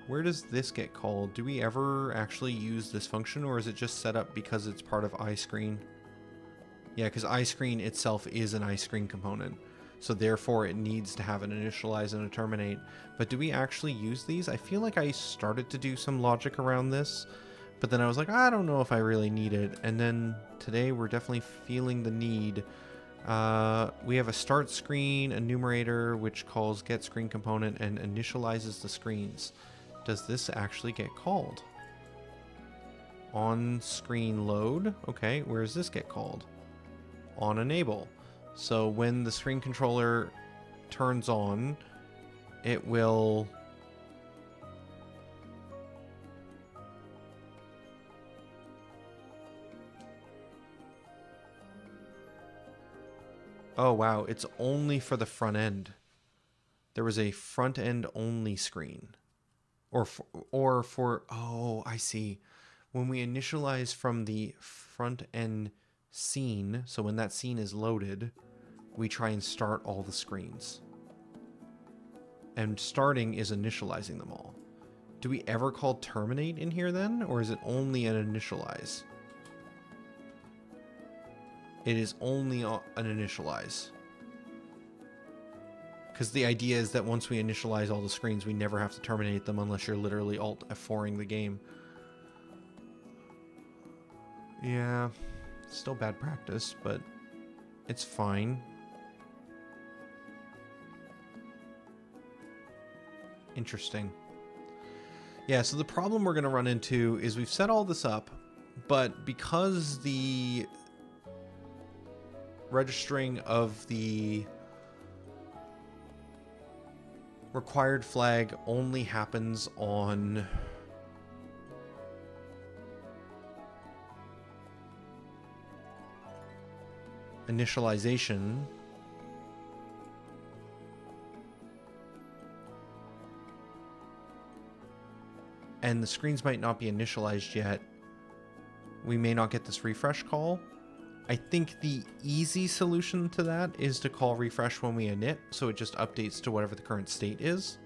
Where does this get called? Do we ever actually use this function, or is it just set up because it's part of iScreen? Yeah, because iScreen itself is an iScreen component. So therefore it needs to have an initialize and a terminate. But do we actually use these? I feel like I started to do some logic around this, but then I was like, I don't know if I really need it. And then today we're definitely feeling the need. We have a start screen enumerator, which calls get screen component and initializes the screens. Does this actually get called? On screen load. Okay, where does this get called? On enable. So when the screen controller turns on, it will oh wow, it's only for the front end. There was a front end only screen. Or for oh, I see. When we initialize from the front end scene, so when that scene is loaded, we try and start all the screens. And starting is initializing them all. Do we ever call terminate in here then? Or is it only an initialize? It is only an initialize. Because the idea is that once we initialize all the screens, we never have to terminate them unless you're literally Alt F4ing the game. Yeah, still bad practice, but it's fine. Interesting. Yeah, so the problem we're going to run into is we've set all this up, but because the registering of the required flag only happens on initialization, and the screens might not be initialized yet, we may not get this refresh call. I think the easy solution to that is to call refresh when we init, so it just updates to whatever the current state is.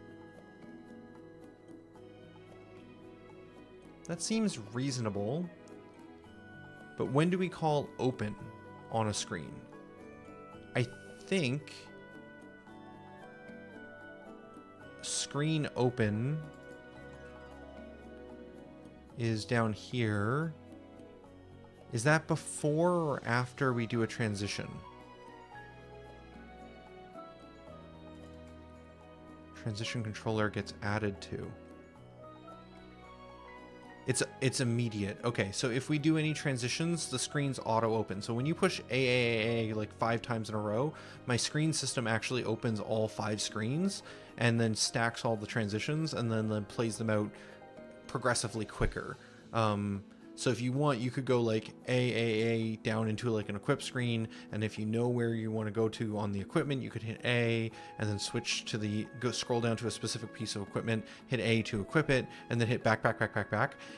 That seems reasonable. But when do we call open on a screen? I think screen open is down here. Is that before or after we do a transition? Transition controller gets added to. It's immediate. Okay, so if we do any transitions, the screens auto open. So when you push AAA like 5 times in a row, my screen system actually opens all 5 screens and then stacks all the transitions and then plays them out progressively quicker. So if you want, you could go like AAA down into like an equip screen, and if you know where you want to go to on the equipment, you could hit A and then switch to the scroll down to a specific piece of equipment, hit A to equip it, and then hit back,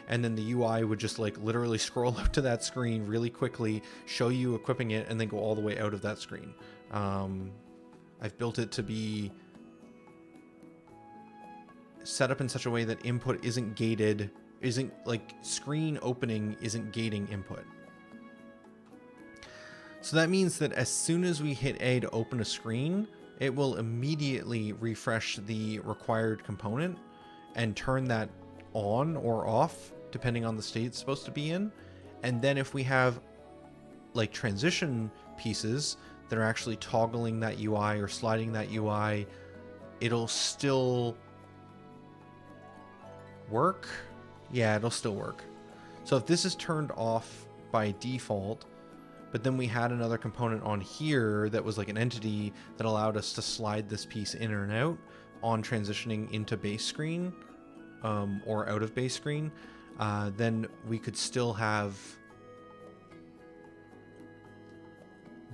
and then the UI would just like literally scroll up to that screen really quickly, show you equipping it, and then go all the way out of that screen. I've built it to be set up in such a way that input isn't gated. Isn't like screen opening isn't gating input. So that means that as soon as we hit A to open a screen, it will immediately refresh the required component and turn that on or off depending on the state it's supposed to be in. And then if we have like transition pieces that are actually toggling that UI or sliding that UI, it'll still work. Yeah, it'll still work. So if this is turned off by default, but then we had another component on here that was like an entity that allowed us to slide this piece in and out on transitioning into base screen, or out of base screen, then we could still have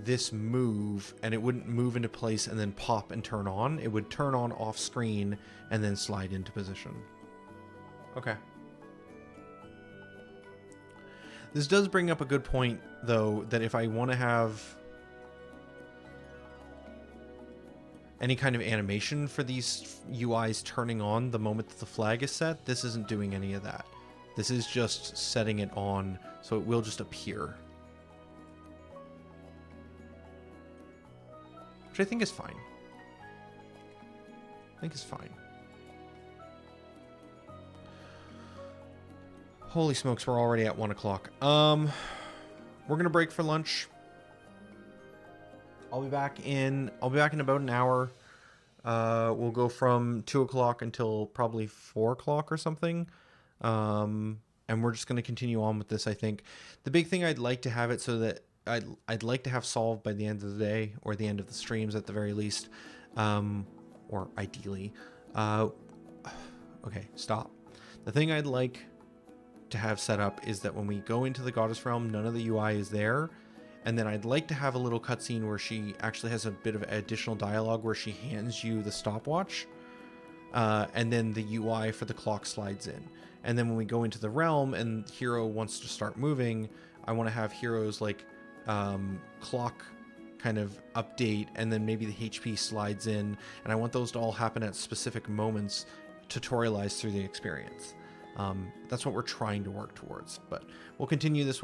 this move, and it wouldn't move into place and then pop and turn on. It would turn on off screen and then slide into position. Okay. This does bring up a good point, though, that if I want to have any kind of animation for these UIs turning on the moment that the flag is set, this isn't doing any of that. This is just setting it on, so it will just appear. Which I think is fine. I think is fine. Holy smokes, we're already at 1 o'clock. We're gonna break for lunch. I'll be back in about an hour. We'll go from 2 o'clock until probably 4 o'clock or something. And we're just gonna continue on with this, I think. The big thing I'd like to have it so that I'd like to have solved by the end of the day, or the end of the streams at the very least, or ideally. Okay, stop. The thing I'd like to have set up is that when we go into the Goddess Realm, none of the UI is there, and then I'd like to have a little cutscene where she actually has a bit of additional dialogue where she hands you the stopwatch, and then the UI for the clock slides in. And then when we go into the realm and Hero wants to start moving, I want to have Hero's like clock kind of update, and then maybe the HP slides in, and I want those to all happen at specific moments, tutorialized through the experience. That's what we're trying to work towards, but we'll continue this when we